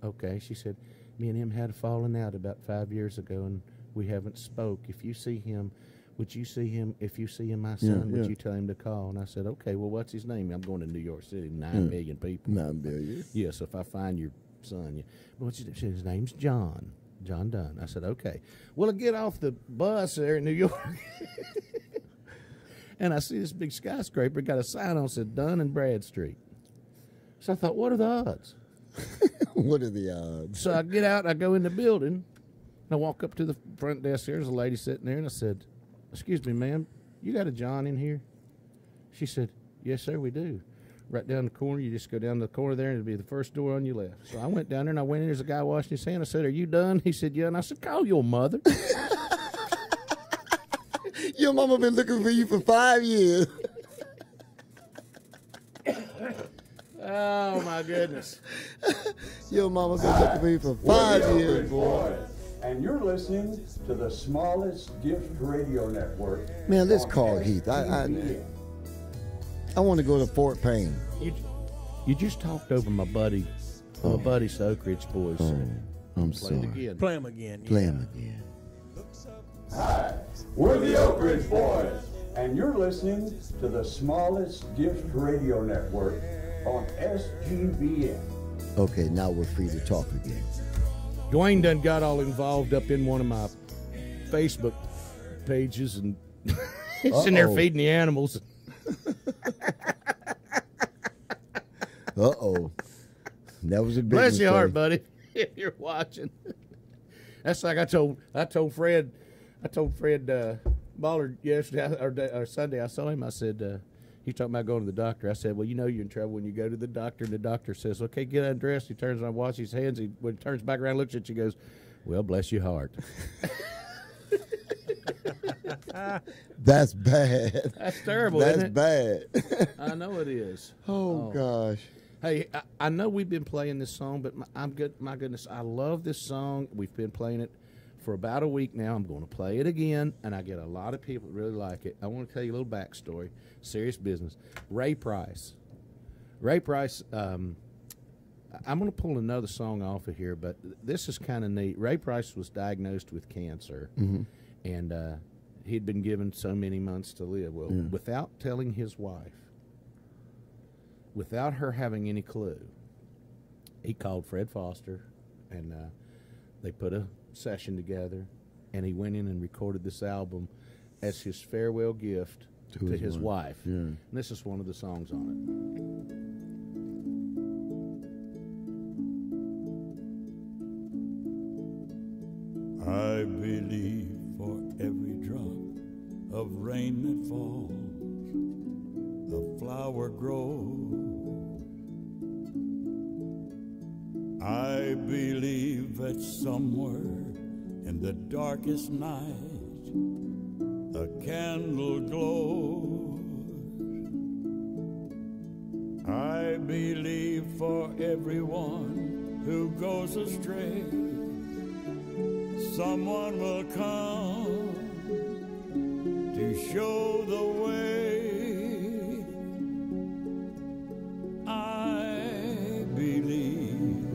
"Okay." She said, "Me and him had a falling out about 5 years ago, and we haven't spoke. If you see him, would you see him? If you see him, my son, would you tell him to call?" And I said, "Okay, well, what's his name?" I'm going to New York City, 9 million people. 9 billion. Yeah, so if I find your son, what's his name? She said, "His name's John Dunn." I said, "Okay." Well, I get off the bus there in New York, and I see this big skyscraper, got a sign on, said Dunn and Bradstreet. So I thought, what are the odds? What are the odds? So I get out, I go in the building, I walk up to the front desk. There's a lady sitting there, and I said, "Excuse me, ma'am, you got a John in here?" She said, "Yes, sir, we do. Right down the corner, you just go down the corner there, and it'll be the first door on your left." So I went down there, and I went in. There's a guy washing his hand. I said, "Are you done?" He said, "Yeah." And I said, "Call your mother." Your mama been looking for you for 5 years. Oh, my goodness. Your mama been looking for you for 5 years, boy. And you're listening to the smallest gift radio network. Man, let's call Heath. I want to go to Fort Payne. You just talked over my buddy, buddy's Oak Ridge boys. Oh, I'm Play sorry. it again. play them again. Play him again. Hi, we're the Oak Ridge Boys, and you're listening to the smallest gift radio network on SGBN. Okay, now we're free to talk again. Dwayne done got all involved up in one of my Facebook pages, and he's in there feeding the animals. Uh-oh. That was a big Bless your heart, mistake. buddy, if you're watching. That's like I told Fred Ballard yesterday or Sunday. I saw him. I said, He's talking about going to the doctor. I said, well, you know you're in trouble when you go to the doctor, and the doctor says, okay, get undressed. He turns around, washes his hands. When he turns back around, looks at you, goes, well, bless your heart. That's bad. That's terrible, That's isn't bad. I know it is. Oh, gosh. Hey, I know we've been playing this song, but my goodness, I love this song. We've been playing it for about a week now. I'm going to play it again, and I get a lot of people that really like it. I want to tell you a little backstory, serious business. Ray Price. I'm going to pull another song off of here, but this is kind of neat. Ray Price was diagnosed with cancer, and he'd been given so many months to live. Well, without telling his wife, without her having any clue, he called Fred Foster, and they put a session together, and he went in and recorded this album as his farewell gift to his wife. Yeah. And this is one of the songs on it. I believe for every drop of rain that falls, a flower grows. I believe that somewhere in the darkest night a candle glows. I believe for everyone who goes astray, someone will come to show the way. I believe,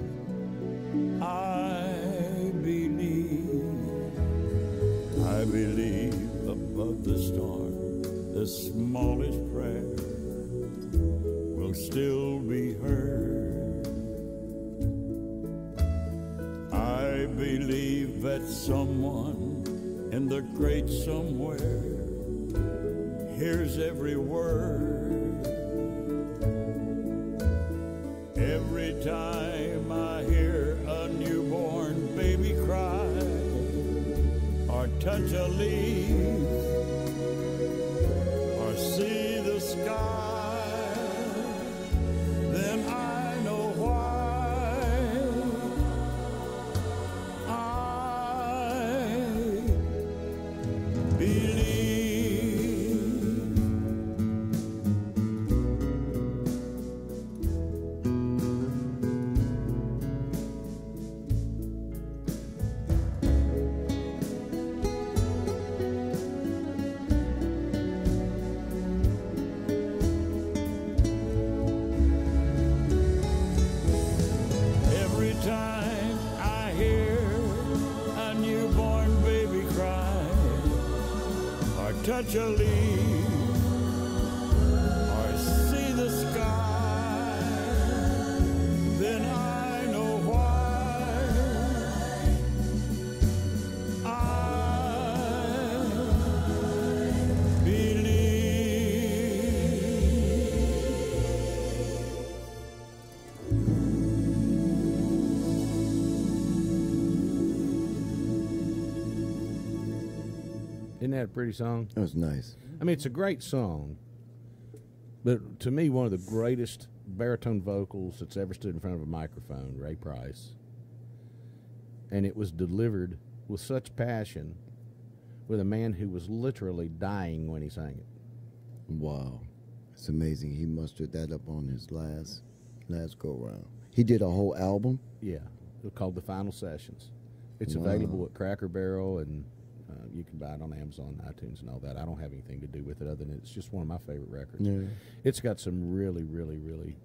I believe above the storm, the smallest prayer will still be heard. I believe that someone in the great somewhere hears every word. Every time I hear a newborn baby cry or touch a leaf or see the sky, then I know why. I believe. Every time I hear a newborn baby cry or touch a leaf or see the sky, then I know why. I believe. Isn't that a pretty song? That was nice. I mean, it's a great song, but to me, one of the greatest baritone vocals that's ever stood in front of a microphone, Ray Price. And it was delivered with such passion with a man who was literally dying when he sang it. Wow. It's amazing. He mustered that up on his last go-round. He did a whole album? Yeah. It was called The Final Sessions. It's Wow. available at Cracker Barrel, and you can buy it on Amazon, iTunes, and all that. I don't have anything to do with it other than it's just one of my favorite records. Yeah. It's got some really, really, really...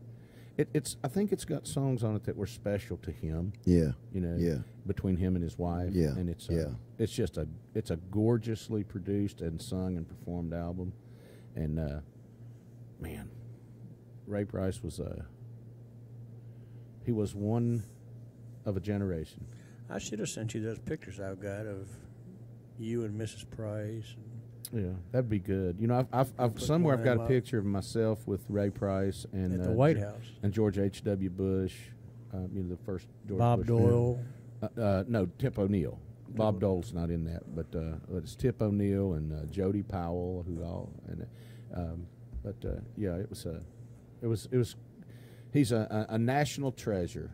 I think it's got songs on it that were special to him. Yeah. You know, Yeah. between him and his wife. Yeah. And it's Yeah. it's just it's a gorgeously produced and sung and performed album. And man, Ray Price was he was one of a generation. I should have sent you those pictures I've got of you and Mrs. Price. Yeah, that'd be good. You know, I've somewhere I've got a picture of myself with Ray Price and at the White House and George H.W. Bush. You know, the first George Bob Bush. Doyle. No, Tip O'Neill. Bob Dole's not in that, but it's Tip O'Neill and Jody Powell, who all and But yeah, it was. He's a national treasure,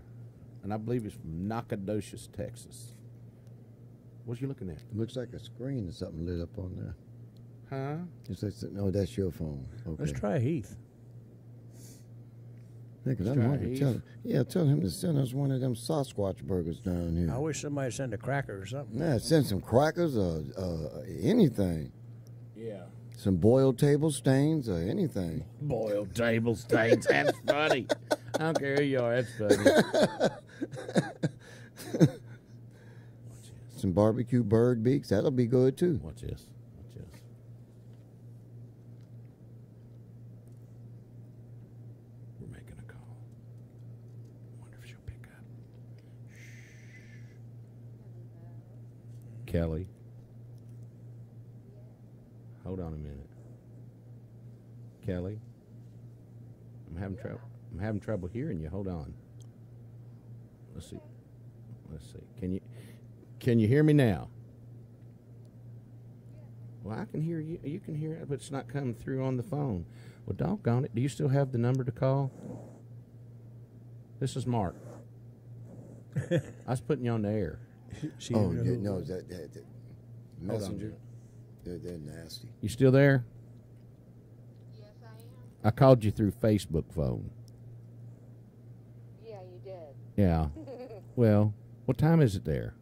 and I believe he's from Nacogdoches, Texas. What you looking at? It looks like a screen or something lit up on there. Huh? It's like, no, that's your phone. Okay. Let's try Heath. Yeah, 'cause Let's I'm try hungry. Heath. Tell him to send us one of them Sasquatch burgers down here. I wish somebody send a cracker or something. Yeah, send some crackers or anything. Yeah. Some boiled table stains or anything. Boiled table stains. That's funny. I don't care who you are. That's funny. Some barbecue bird beaks. That'll be good too. Watch this. Watch this. We're making a call. Wonder if she'll pick up. Shh. Kelly. Hold on a minute. Kelly. I'm having trouble hearing you. Hold on. Let's see. Can you hear me now? Well, I can hear you. You can hear it, but it's not coming through on the phone. Well, doggone it. Do you still have the number to call? This is Mark. I was putting you on the air. Oh, yeah, no, that messenger. They're nasty. You still there? Yes, I am. I called you through Facebook phone. Yeah, you did. Yeah. Well, what time is it there?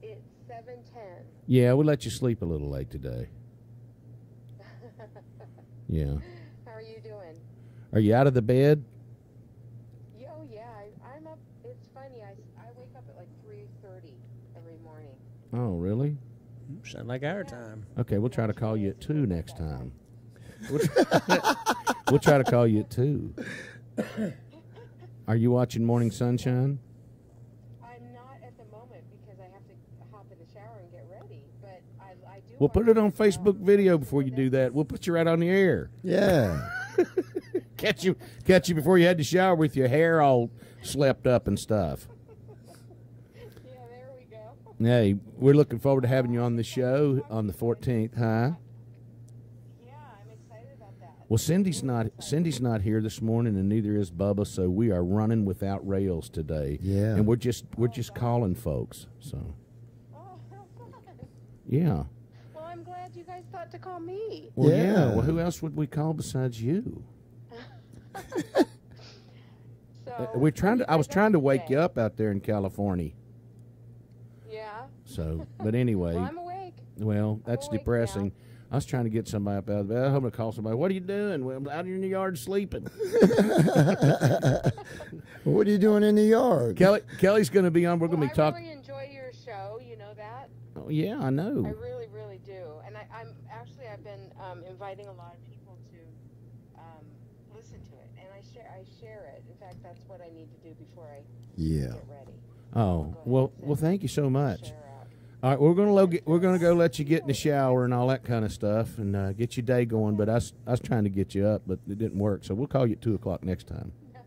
It's 7:10. Yeah, we'll let you sleep a little late today. Yeah. How are you doing? Are you out of the bed? Oh, yeah, I'm up. It's funny. I wake up at like 3:30 every morning. Oh, really? Sound like our time. Okay, we'll try to call you at 2 next time. We'll try to call you at 2. Are you watching Morning Sunshine? I'm not at the moment because I have to hop in the shower and get ready. But I do. We'll put it on Facebook video before you do that. We'll put you right on the air. Yeah. Catch you before you had to shower with your hair all slept up and stuff. Yeah, there we go. Hey, we're looking forward to having you on the show on the 14th, huh? Yeah, I'm excited about that. Well, Cindy's not here this morning, and neither is Bubba. So we are running without rails today. Yeah. And we're just calling folks. So. Oh, how fun. Yeah. Well, I'm glad you guys thought to call me. Well, Yeah. Well, who else would we call besides you? So, I was trying to wake you up out there in California. Yeah. So, but anyway. Well, I'm awake. Well, that's awake depressing. now. I was trying to get somebody up out of bed. I'm going to call somebody. What are you doing? Well, I'm out in the yard sleeping. What are you doing in the yard? Kelly's going to be on. We're going to be I talking. really enjoy your show. You know that. Oh, yeah, I know. I really, really do. And I've been inviting a lot of people to listen to it, and I share it. In fact, that's what I need to do before I get ready. Oh, well, thank you so much. Share out. All right, we're gonna go let you get in the shower and all that kind of stuff and get your day going. But I was trying to get you up, but it didn't work. So we'll call you at 2:00 next time. No.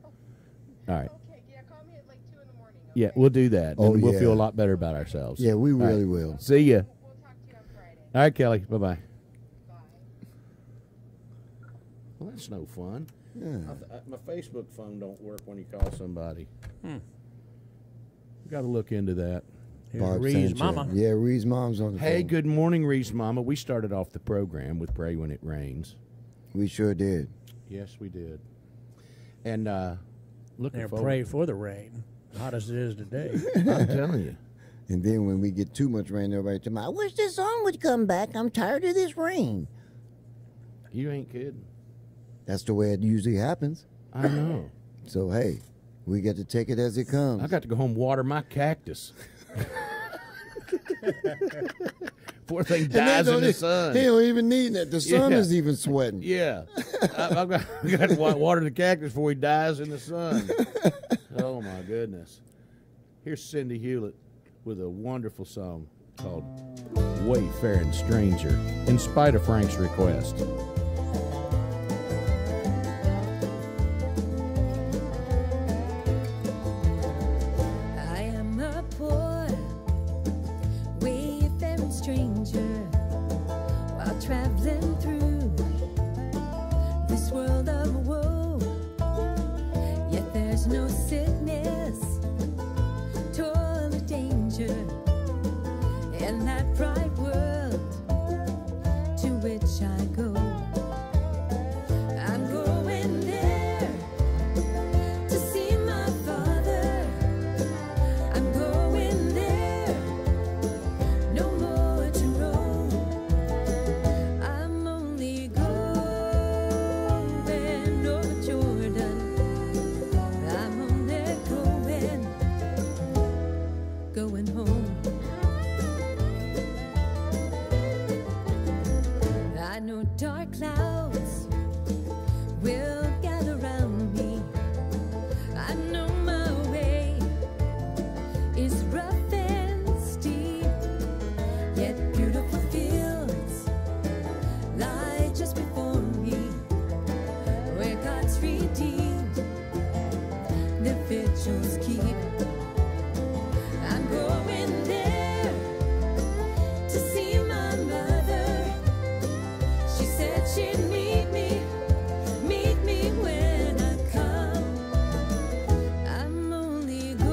All right. Okay, yeah, call me at like 2 in the morning. Okay? Yeah, we'll do that. Oh, and we'll yeah. feel a lot better about ourselves. Yeah, we All right. really will. See ya. We'll talk to you on Friday. All right, Kelly. Bye-bye. Bye. Well, that's no fun. Yeah. My Facebook phone don't work when you call somebody. Got to look into that. Here's Barb Reed's Sanchez. mama. Yeah, Reed's mom's on the phone. Hey, good morning, Reese Mama. We started off the program with Pray When It Rains. We sure did. Yes, we did. And looking And forward. pray for the rain, hot as it is today. I'm telling you. And then when we get too much rain, everybody tell me, I wish this song would come back. I'm tired of this rain. You ain't kidding. That's the way it usually happens. I know. So, hey, we get to take it as it comes. I got to go home and water my cactus. Poor thing dies in the sun. He don't even need that. The sun Yeah. is even sweating. Yeah. I've got to water the cactus before he dies in the sun. Oh, my goodness. Here's Cindy Hewlett with a wonderful song called Wayfaring Stranger, in spite of Frank's request. I am a poor, wayfaring stranger while traveling through in that bright world to which I go. I'm going there to see my father. I'm going there, no more to roam. I'm only going over Jordan. I'm only going home. I know dark clouds will gather round me. I know my way is rough and steep, yet beautiful fields lie just before me, where God's redeemed the vigils keep. I'm going there to see my mother. She said she'd meet me when I come. I'm only going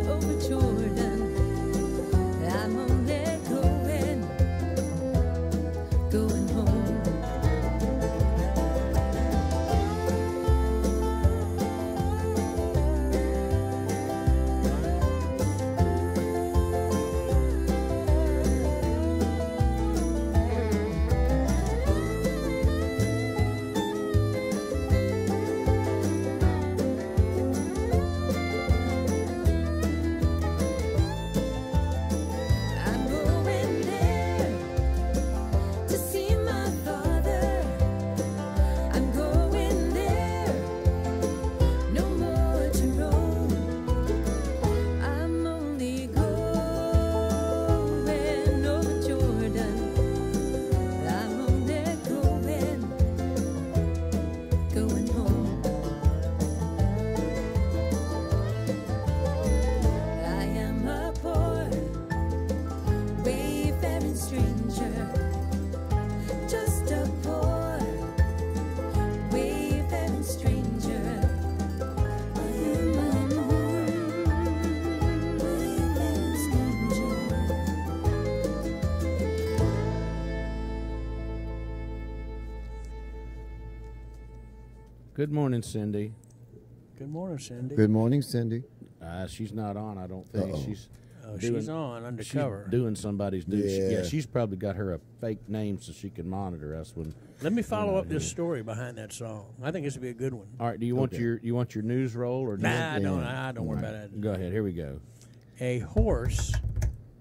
over Jordan. I'm only going home. I'm going there to see my father. I'm going there, no more to roam. I'm only going over Jordan. I'm only going home. I am a poor wayfaring stranger, just a poor wayfaring stranger. I am a wayfaring stranger. Good morning, Cindy. Good morning, Cindy. Good morning, Cindy. She's not on, I don't think. Uh-oh. She's She's on undercover. She's doing somebody's news. Yeah. She's probably got her a fake name so she can monitor us when. Let me follow we're up not this here. story behind that song. I think this would be a good one. All right. Do you want Okay. your news roll or? Nah, I don't. Yeah. I don't worry about that. Go ahead. Here we go. A horse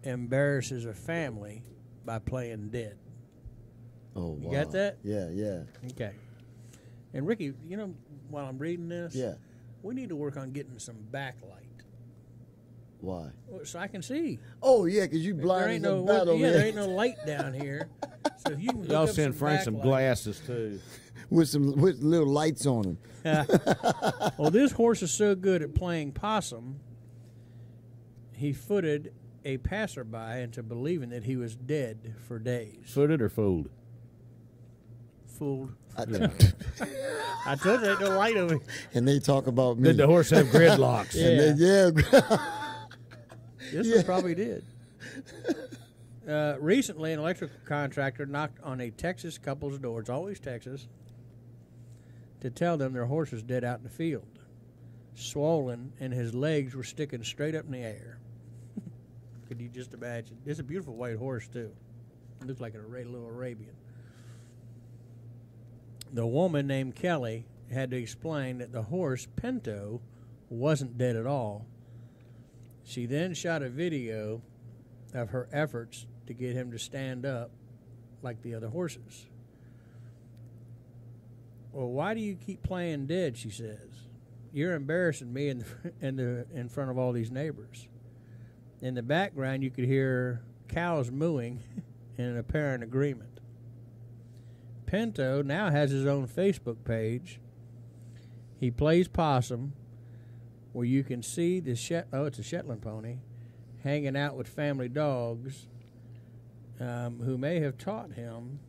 embarrasses a family by playing dead. Oh, wow. You got that? Yeah, yeah, Okay. And Ricky, you know, while I'm reading this, yeah. we need to work on getting some backlight Why? so I can see. Oh, yeah, because you There blind ain't as a no bat over there there ain't no light down here. So if you can hook Y'all up send Frank some backlight. glasses too. with little lights on them. Well, this horse is so good at playing possum, he footed a passerby into believing that he was dead for days. Footed or fooled? Fooled. Yeah. I told you, ain't no light over here. And they talk about me. Did the horse have gridlocks? And they, This one probably did. Recently, an electrical contractor knocked on a Texas couple's door, it's always Texas, to tell them their horse was dead out in the field, swollen, and his legs were sticking straight up in the air. Could you just imagine? It's a beautiful white horse, too. It looks like a little Arabian. The woman named Kelly had to explain that the horse, Pinto, wasn't dead at all. She then shot a video of her efforts to get him to stand up like the other horses. Well, why do you keep playing dead, she says. You're embarrassing me in front of all these neighbors. In the background, you could hear cows mooing in an apparent agreement. Pinto now has his own Facebook page. He plays possum, where you can see the it's a Shetland pony, hanging out with family dogs, who may have taught him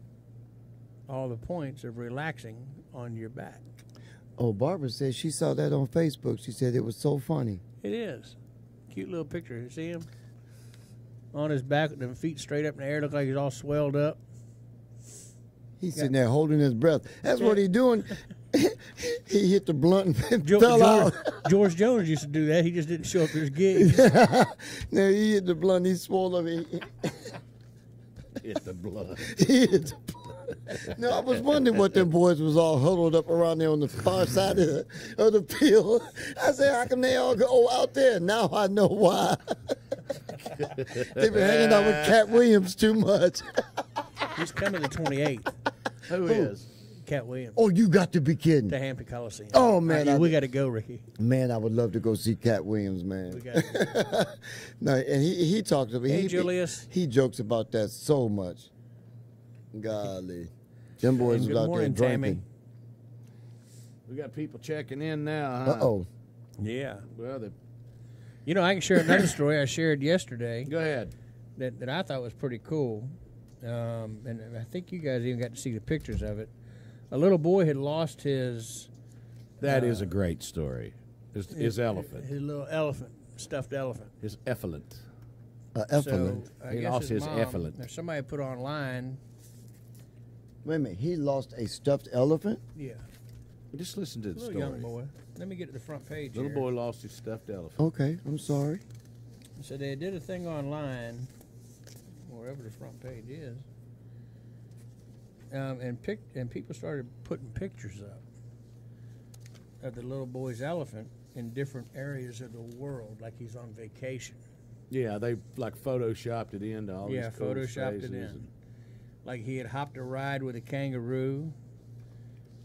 all the points of relaxing on your back. oh, Barbara said she saw that on Facebook. She said it was so funny. It is. Cute little picture. You see him? on his back with them feet straight up in the air, looked like he's all swelled up. He's sitting there holding his breath. That's what he's doing. He hit the blunt and fell George, out. George Jones used to do that. He just didn't show up to his gigs. No, he hit the blunt. He swole up. Hit the blood. He hit the blunt. No, I was wondering what them boys was all huddled up around there on the far side of the field. I said, how come they all go out there? Now I know why. They've been hanging out with Cat Williams too much. He's coming the 28th. Who is? Cat Williams. Oh, you got to be kidding. To Hampton Coliseum. Oh, man. We got to go, Ricky. Man, I would love to go see Cat Williams, man. We got to. No, and he talks about Hey, Julius. He jokes about that so much. Golly. Them boys was out there drinking. Tammy. We got people checking in now, huh? Uh-oh. Yeah. Well, You know, I can share another story I shared yesterday. Go ahead. That I thought was pretty cool. And I think you guys even got to see the pictures of it. A little boy had lost his... That is a great story. His elephant. His little elephant, stuffed elephant. His effluent. Effluent. So, He lost his mom, effluent. Somebody put online... Wait a minute. He lost a stuffed elephant? Yeah. Just listen to the Little story. young boy. Let me get to the front page Little here. boy lost his stuffed elephant. Okay, I'm sorry. So they did a thing online, wherever the front page is, and people started putting pictures up of the little boy's elephant in different areas of the world, like he's on vacation. Yeah, they like photoshopped it into all these cool photoshopped it spaces in. Like he had hopped a ride with a kangaroo.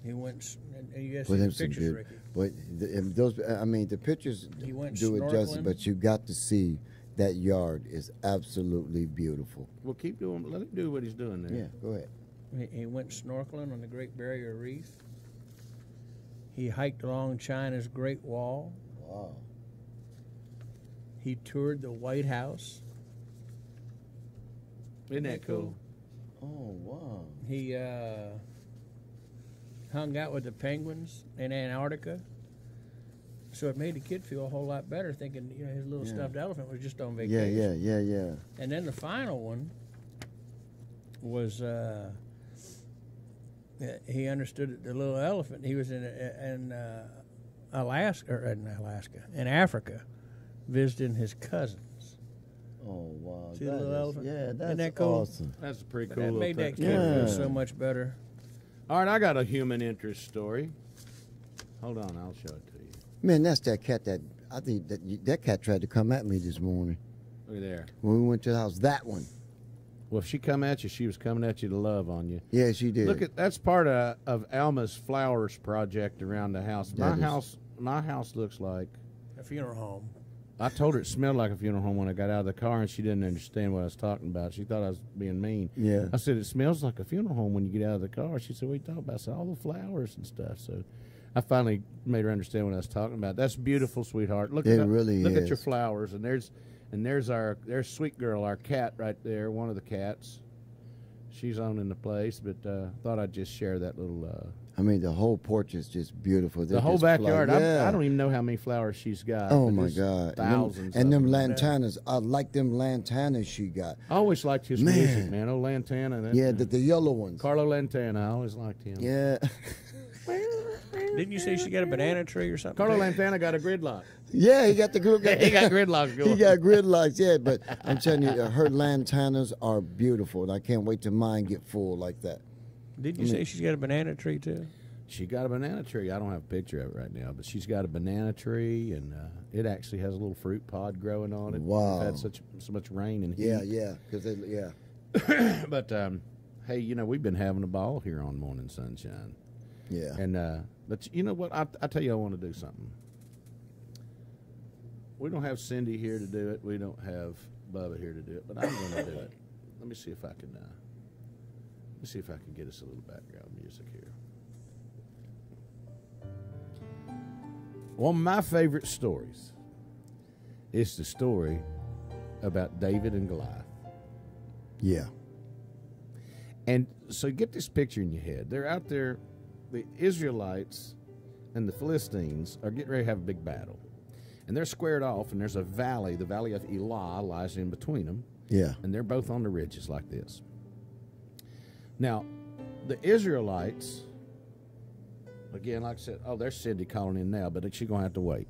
He went, and you guys see the pictures, Ricky. But the pictures He went do it justice, snorkeling. but you got to see that yard is absolutely beautiful. Well, keep doing. Let him do what he's doing there. Yeah, go ahead. He went snorkeling on the Great Barrier Reef. He hiked along China's Great Wall. Wow. He toured the White House. Isn't that cool? Oh, wow. He hung out with the penguins in Antarctica. So it made the kid feel a whole lot better, thinking his little stuffed elephant was just on vacation. Yeah. And then the final one was he understood that the little elephant. He was in in Africa, visiting his cousins. Oh, wow. See the little elephant? Yeah, that's Isn't that cool? awesome. That's a pretty But cool. that little made that thing. kid feel Yeah. so much better. All right, I got a human interest story. Hold on, I'll show it to you. Man, that's that cat that I think that cat tried to come at me this morning Look there. when we went to the house. That one. Well, if she come at you, she was coming at you to love on you. Yeah, she did. Look at that's part of Alma's flowers project around the house. My house looks like A funeral home. I told her it smelled like a funeral home when I got out of the car, and she didn't understand what I was talking about. She thought I was being mean. Yeah. I said, it smells like a funeral home when you get out of the car. She said, what are you talking about? I said, all the flowers and stuff. So I finally made her understand what I was talking about. That's beautiful, sweetheart. Look It at really look is. at your flowers, and there's Sweet Girl, our cat right there, one of the cats. She's owning the place, but thought I'd just share that little. I mean, the whole porch is just beautiful. The whole backyard. Yeah. I don't even know how many flowers she's got. Oh, but my there's God. Thousands. And them of lantanas. I like them lantanas she got. I always liked his Man. music, man. Oh, Lantana. That, Yeah, the yellow ones. Carlo Lantana. I always liked him. Yeah. Didn't you say she got a banana tree or something? Carlo Lantana got a gridlock. Yeah, he got the group. He got gridlocks going. He got gridlocks, yeah. But I'm telling you, her lantanas are beautiful. And I can't wait till mine get full like that. Did you say she's got a banana tree too? She got a banana tree. I don't have a picture of it right now, but she's got a banana tree, and it actually has a little fruit pod growing on it. Wow. We've had so much rain and heat. Yeah. Because But hey, we've been having a ball here on Morning Sunshine. Yeah. And but you know what? I tell you, I want to do something. We don't have Cindy here to do it. We don't have Bubba here to do it, but I'm going to do it. Let me see if I can. Let me see if I can get us a little background music here. One of my favorite stories is the story about David and Goliath. Yeah. And so get this picture in your head. They're out there, the Israelites and the Philistines are getting ready to have a big battle. And they're squared off, and there's a valley. The valley of Elah lies in between them. Yeah. And they're both on the ridges like this. Now, the Israelites, again, like I said, there's Cindy calling in now, but she's going to have to wait.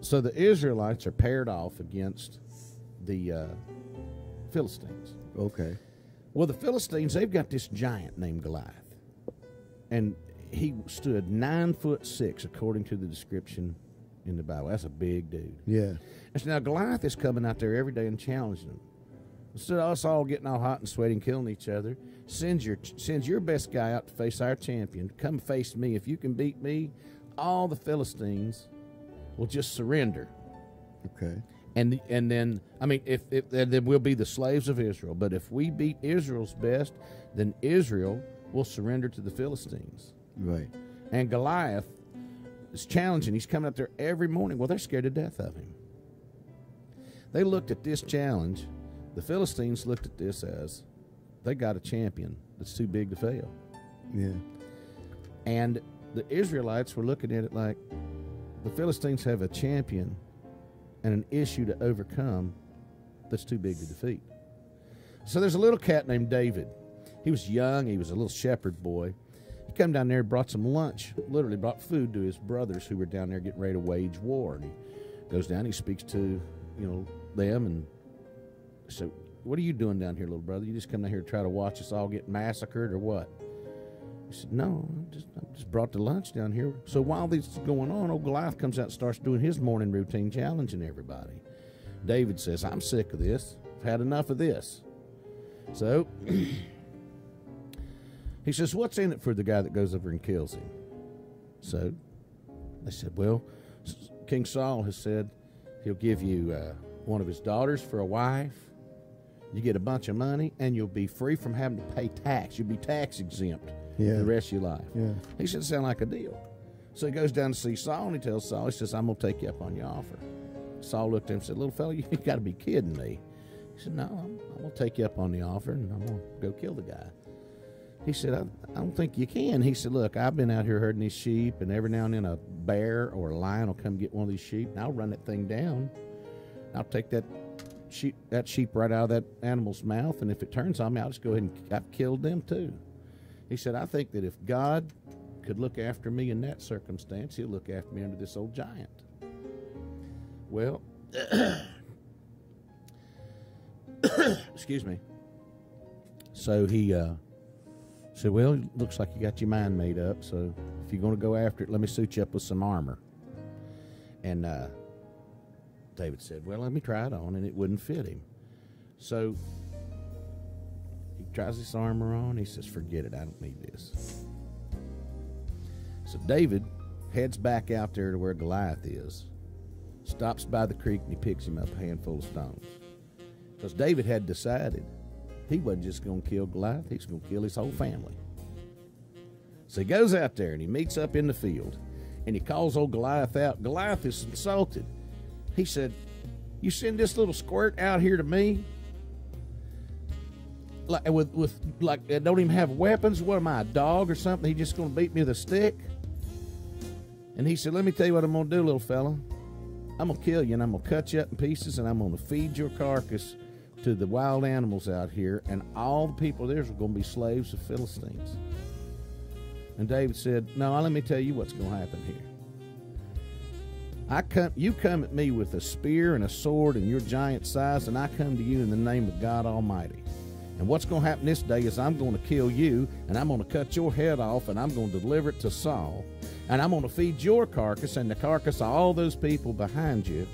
So the Israelites are paired off against the Philistines. Okay. Well, the Philistines, they've got this giant named Goliath. And he stood 9'6", according to the description in the Bible. That's a big dude. Yeah. And so now Goliath is coming out there every day and challenging them. Instead of us all getting all hot and sweaty and killing each other, send your best guy out to face our champion. Come face me. If you can beat me, all the Philistines will just surrender. Okay. And then, I mean, if then we'll be the slaves of Israel. But if we beat Israel's best, then Israel will surrender to the Philistines. Right. And Goliath is challenging. He's coming up there every morning. Well, they're scared to death of him. They looked at this challenge. The Philistines looked at this as they got a champion that's too big to fail. Yeah. And the Israelites were looking at it like the Philistines have a champion and an issue to overcome that's too big to defeat. So there's a little cat named David. He was young. He was a little shepherd boy. He come down there and brought some lunch, literally brought food to his brothers who were down there getting ready to wage war. And he goes down, he speaks to, them, and so, what are you doing down here, little brother? You just come down here to try to watch us all get massacred or what? He said, no, I just brought the lunch down here. So while this is going on, old Goliath comes out and starts doing his morning routine, challenging everybody. David says, I'm sick of this. I've had enough of this. So he says, what's in it for the guy that goes over and kills him? So they said, well, King Saul has said he'll give you one of his daughters for a wife. You get a bunch of money, and you'll be free from having to pay tax. You'll be tax exempt the rest of your life. Yeah. He said, sound like a deal. So he goes down to see Saul, and he tells Saul, he says, I'm going to take you up on your offer. Saul looked at him and said, little fellow, you got to be kidding me. He said, no, I'm going to take you up on the offer, and I'm going to go kill the guy. He said, I don't think you can. He said, look, I've been out here herding these sheep, and every now and then a bear or a lion will come get one of these sheep, and I'll run that thing down. I'll take that sheep right out of that animal's mouth, and if it turns on me, I'll just go ahead and I've killed them too. He said, I think that if God could look after me in that circumstance, he'll look after me under this old giant. Well, excuse me. So he said, well, it looks like you got your mind made up, so if you're going to go after it, let me suit you up with some armor. And David said, well, let me try it on, and it wouldn't fit him. So he tries this armor on. He says, forget it. I don't need this. So David heads back out there to where Goliath is, stops by the creek, and he picks him up a handful of stones. Because David had decided he wasn't just going to kill Goliath, he's going to kill his whole family. So he goes out there, and he meets up in the field, and he calls old Goliath out. Goliath is insulted. He said, you send this little squirt out here to me? Like don't even have weapons? What am I, a dog or something? He just going to beat me with a stick? And he said, let me tell you what I'm going to do, little fella. I'm going to kill you, and I'm going to cut you up in pieces, and I'm going to feed your carcass to the wild animals out here, and all the people there are going to be slaves of Philistines. And David said, no, let me tell you what's going to happen here. You come at me with a spear and a sword and your giant size, and I come to you in the name of God Almighty. And what's going to happen this day is I'm going to kill you, and I'm going to cut your head off, and I'm going to deliver it to Saul. And I'm going to feed your carcass and the carcass of all those people behind you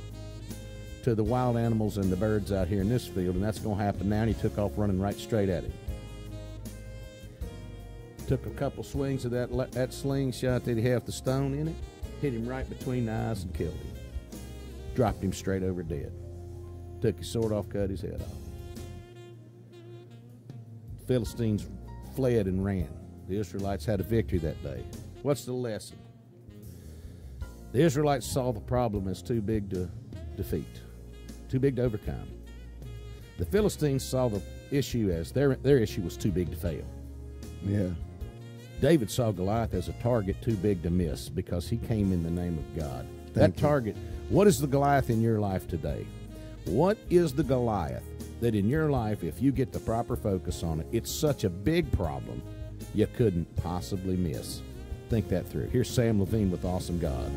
to the wild animals and the birds out here in this field. And that's going to happen now. And he took off running right straight at him. Took a couple swings of that slingshot that he had the stone in it, hit him right between the eyes and killed him. Dropped him straight over dead. Took his sword off, cut his head off. The Philistines fled and ran. The Israelites had a victory that day. What's the lesson? The Israelites saw the problem as too big to defeat, too big to overcome. The Philistines saw the issue as their issue was too big to fail. Yeah. David saw Goliath as a target too big to miss because he came in the name of God. That target. What is the Goliath in your life today? What is the Goliath that in your life, if you get the proper focus on it, it's such a big problem you couldn't possibly miss? Think that through. Here's Sam Levine with Awesome God.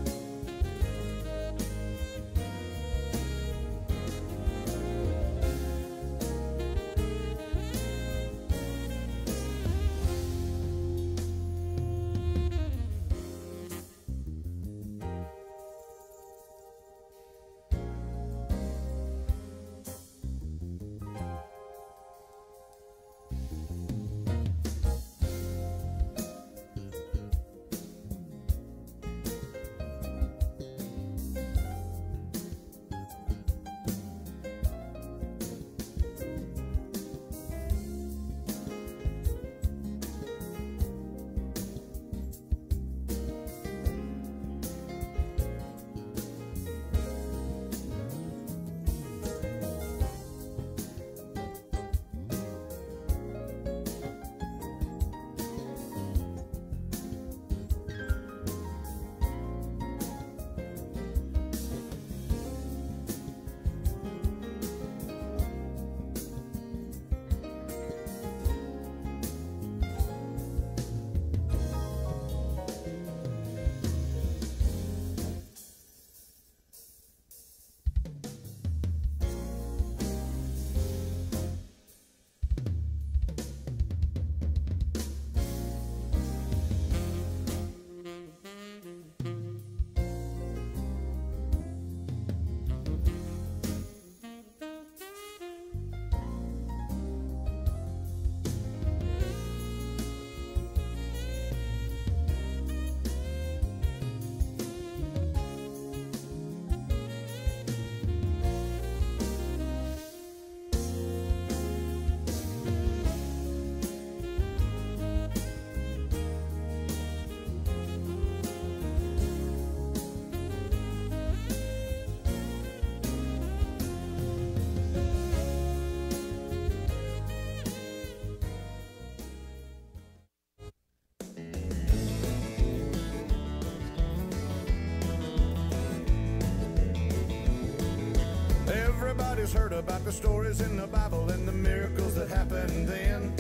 Everybody's heard about the stories in the Bible and the miracles that happened then.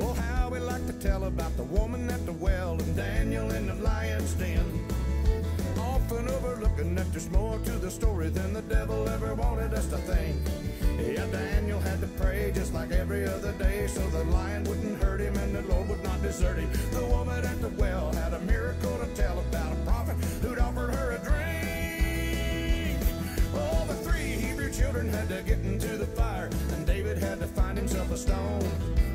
Oh, how we like to tell about the woman at the well and Daniel in the lion's den. Often overlooking that there's more to the story than the devil ever wanted us to think. Yeah, Daniel had to pray just like every other day so the lion wouldn't hurt him and the Lord would not desert him. The woman at the well had a miracle to tell about a prophet who'd offered her a drink. Oh, the 3 Hebrew children had to get into the fire and David had to find himself a stone.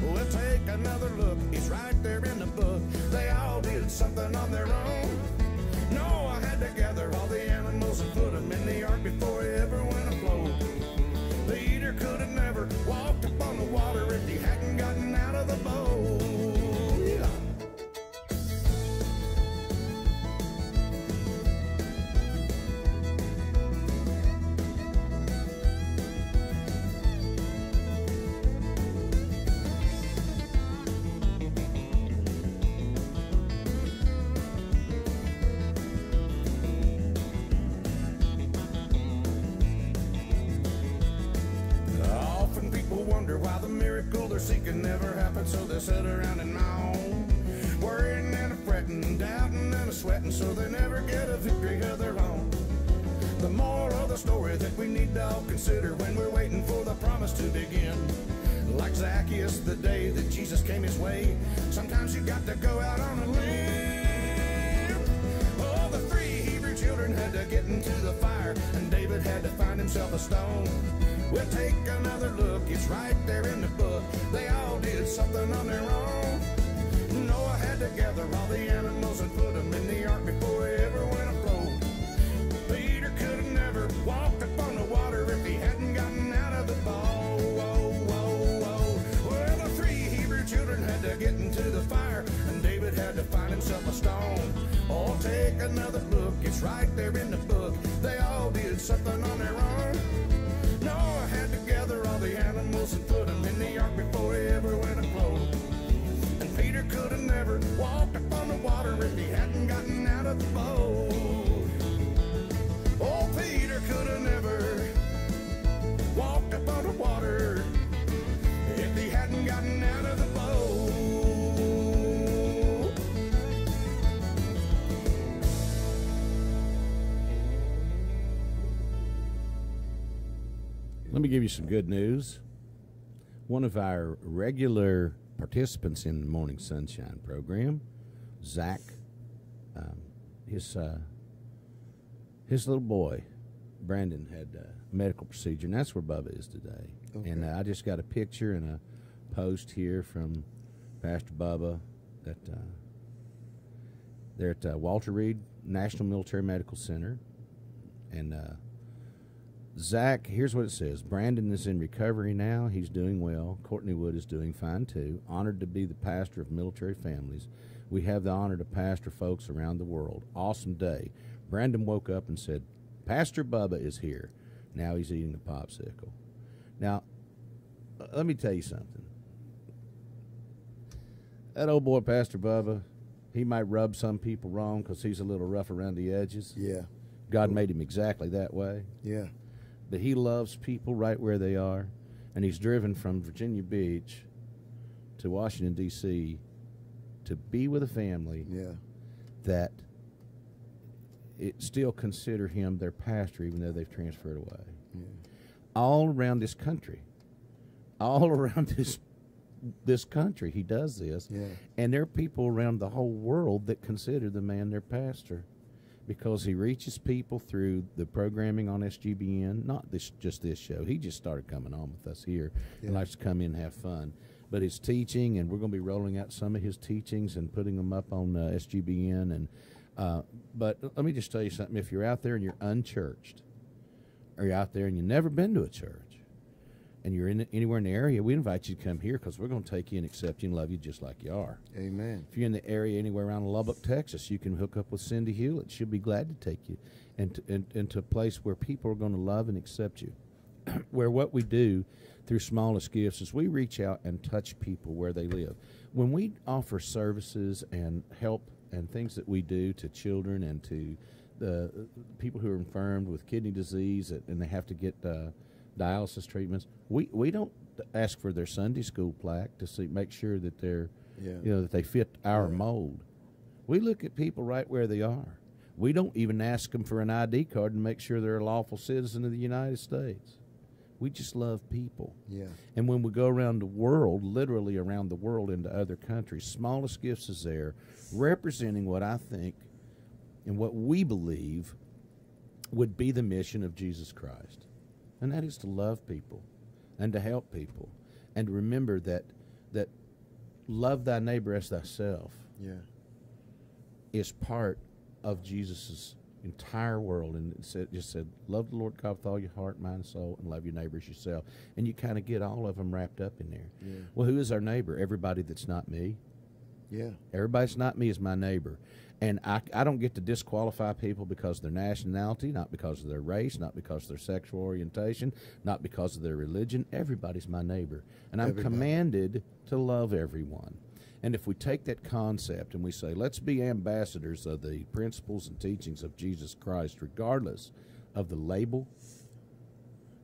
We'll take another look, it's right there in the book. They all did something on their own. Noah had to gather all the animals and put them in the ark before he ever went afloat. Peter could have never walked upon the water if he hadn't gotten out of the boat. Yeah. Wonder why the miracle they're seeking never happened, so they sit around and moan, worrying and fretting, doubting and sweating, so they never get a victory of their own. The moral of the story that we need to all consider when we're waiting for the promise to begin. Like Zacchaeus the day that Jesus came his way, sometimes you got to go out on a limb. Oh, the 3 Hebrew children had to get into the fire, and David had to find himself a stone. We'll take another look, it's right there in the book. They all did something on their own. Noah had to gather all the animals and put them in the ark before he ever went afloat. Peter could have never walked upon the water if he hadn't gotten out of the boat. Well, the 3 Hebrew children had to get into the fire, and David had to find himself a stone. Oh, take another look, it's right there in the book. They all did something on their own. Noah had to gather all the animals and put them in the ark before he ever went afloat. And Peter could have never walked upon the water if he hadn't gotten out of the boat. Let me give you some good news. One of our regular participants in the Morning Sunshine program, Zach, his little boy, Brandon, had a medical procedure, and that's where Bubba is today. Okay. And I just got a picture and a post here from Pastor Bubba that they're at Walter Reed National Military Medical Center. And Zach, here's what it says. Brandon is in recovery now. He's doing well. Courtney Wood is doing fine, too. Honored to be the pastor of military families. We have the honor to pastor folks around the world. Awesome day. Brandon woke up and said, Pastor Bubba is here. Now he's eating a popsicle. Now, let me tell you something. That old boy, Pastor Bubba, he might rub some people wrong because he's a little rough around the edges. Yeah. God made him exactly that way. Yeah. But he loves people right where they are, and he's driven from Virginia Beach to Washington, D.C. to be with a family that it still consider him their pastor even though they've transferred away. Yeah. All around this country. All around this country he does this. Yeah. And there are people around the whole world that consider the man their pastor, because he reaches people through the programming on SGBN, not just this show. He just started coming on with us here and likes to come in and have fun. But his teaching, and we're going to be rolling out some of his teachings and putting them up on SGBN. And but let me just tell you something. If you're out there and you're unchurched, or you're out there and you've never been to a church, and you're anywhere in the area, we invite you to come here because we're going to take you and accept you and love you just like you are. Amen. If you're in the area anywhere around Lubbock, Texas, you can hook up with Cindy Hewlett. She'll be glad to take you into a place where people are going to love and accept you. Where what we do through Smallest Gifts is we reach out and touch people where they live. When we offer services and help and things that we do to children and to the people who are infirmed with kidney disease and they have to get dialysis treatments, we don't ask for their Sunday school plaque to make sure that they're that they fit our mold. We look at people right where they are. We don't even ask them for an ID card and make sure they're a lawful citizen of the United States. We just love people. Yeah. And when we go around the world, literally around the world into other countries, Smallest Gifts is there representing what I think and what we believe would be the mission of Jesus Christ. And that is to love people and to help people and to remember that love thy neighbor as thyself is part of Jesus' entire world. And it just said, love the Lord God with all your heart, mind, and soul, and love your neighbor as yourself. And you kind of get all of them wrapped up in there. Yeah. Well, who is our neighbor? Everybody that's not me. Yeah. Everybody that's not me is my neighbor. And I don't get to disqualify people because of their nationality, not because of their race, not because of their sexual orientation, not because of their religion. Everybody's my neighbor. And I'm commanded to love everyone. And if we take that concept and we say, let's be ambassadors of the principles and teachings of Jesus Christ, regardless of the label,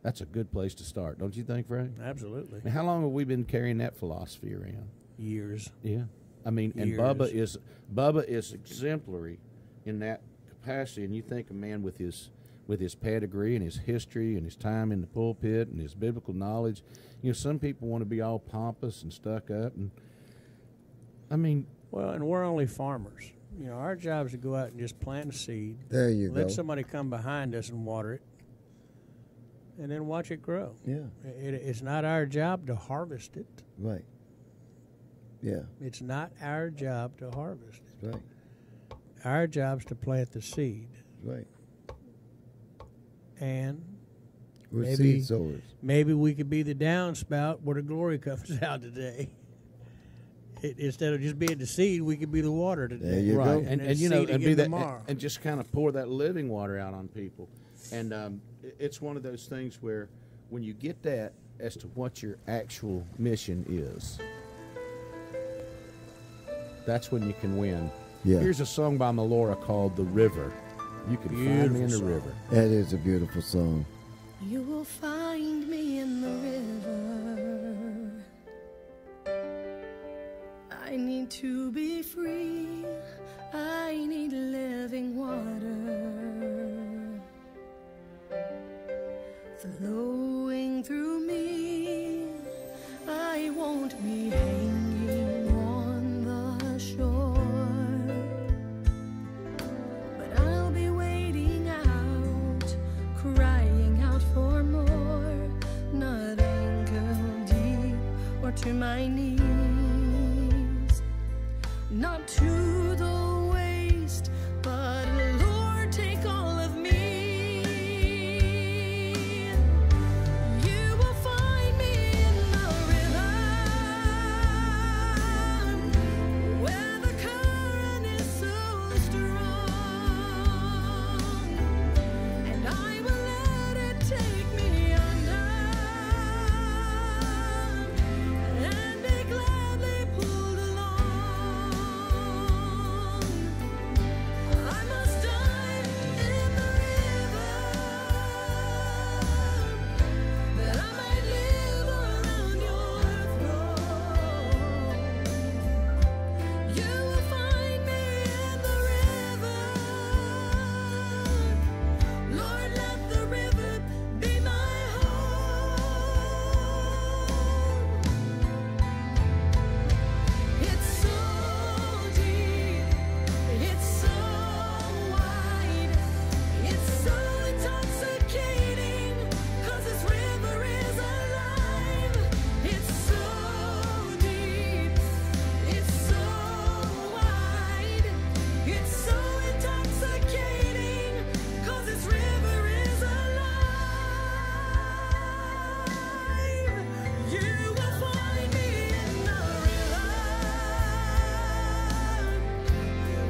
that's a good place to start. Don't you think, Frank? Absolutely. Now, how long have we been carrying that philosophy around? Years. Yeah. I mean, and Bubba is exemplary in that capacity. And you think a man with his pedigree and his history and his time in the pulpit and his biblical knowledge, some people want to be all pompous and stuck up. And I mean, well, and we're only farmers. Our job is to go out and just plant a seed. There you go. Let somebody come behind us and water it, and then watch it grow. Yeah. It's not our job to harvest it. Right. Yeah. It's not our job to harvest it. That's right. Our job's to plant the seed. That's right. And we're seed sowers. Maybe we could be the downspout where the glory comes out today. Instead of just being the seed, we could be the water today. There you go. And be that, and just kind of pour that living water out on people. And it's one of those things where when you get that as to what your actual mission is, that's when you can win. Yeah. Here's a song by Melora called "The River." You can find me in the river. That is a beautiful song. You will find me in the river. I need to be free. I need living water. flowing through me. I won't be hanging on the shore, but I'll be wading out, crying out for more, not ankle deep or to my knees, not to the waist, but Lord, take all of me. You will find me in the river where the current is so strong, and I will let it take me under and be gladly pulled along. I must dive in the river that I might live around your throne. You will find me in the river. Lord, let the river be my home. It's so deep, it's so wide, it's so intoxicating, 'cause this river is alive. It's so deep, it's so wide, it's so intoxicating, 'cause this river is alive. You will find me in the river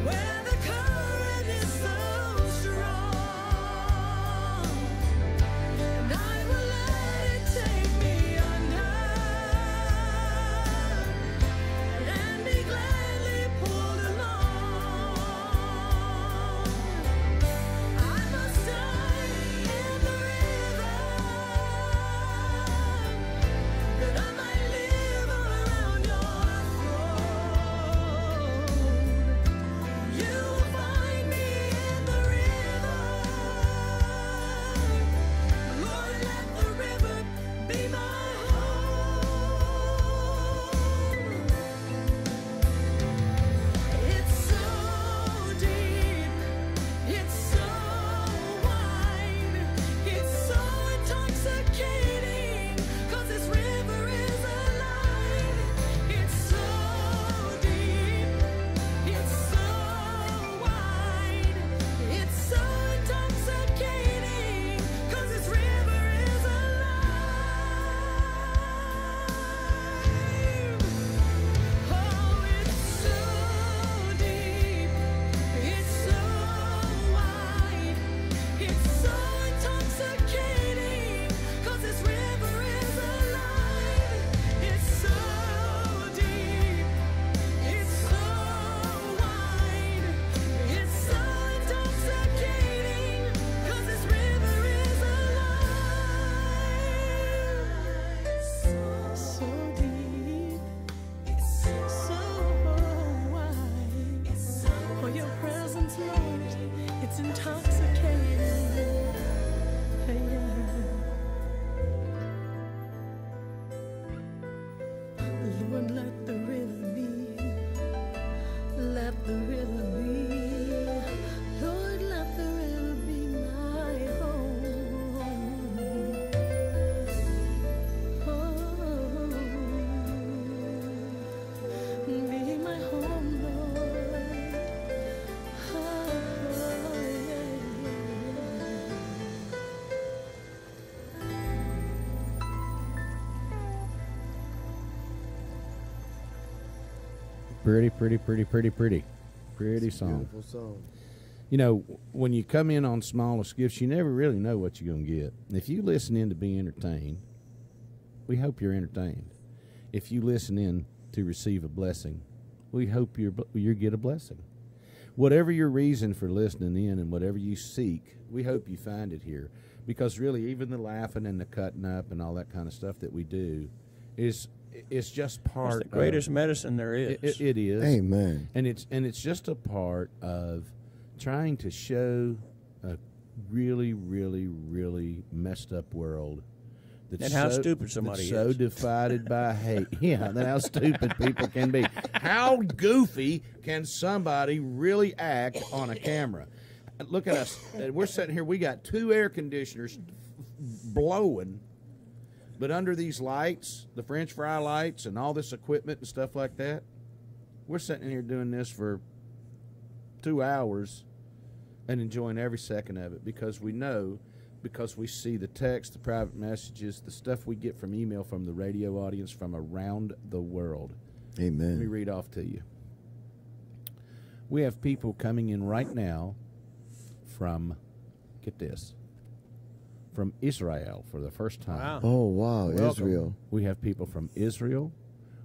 where the current is so strong, and I will let it take me under and be gladly pulled along. I must dive in the river that I might live around your throne. You will find me in the river. Lord, let the river be my home. It's so deep, it's so wide, it's so intoxicating, 'cause this river is alive. It's so deep, it's so wide, it's so intoxicating, 'cause this river is alive. Oh, it's so deep, it's so wide, it's so intoxicating, 'cause this river is alive. It's so deep, it's so wide, it's so intoxicating, 'cause this river is alive. So deep, it's so wide, for your presence, Lord, it's intoxicating. Lord, let the river be, let the river be. Lord, let the river be my home. Be my home, Lord. Pretty song. Beautiful song. You know, when you come in on Smallest Gifts, you never really know what you're going to get. If you listen in to be entertained, we hope you're entertained. If you listen in to receive a blessing, we hope you get a blessing. Whatever your reason for listening in and whatever you seek, we hope you find it here. Because really, even the laughing and the cutting up and all that kind of stuff that we do is just part. It's the greatest medicine there is. It is. Amen. And it's just a part of trying to show really, really, really messed up world. That's And how stupid somebody that's so is. divided by hate. Yeah, and how stupid people can be. How goofy can somebody really act on a camera? Look at us. We're sitting here. We got 2 air conditioners blowing, but under these lights, the French fry lights and all this equipment and stuff like that, we're sitting here doing this for 2 hours and enjoying every second of it because we know, because we see the text, the private messages, the stuff we get from email from the radio audience from around the world. Amen. Let me read off to you. We have people coming in right now from, get this, from Israel for the first time. Wow. Oh, wow. Welcome. Israel. We have people from Israel.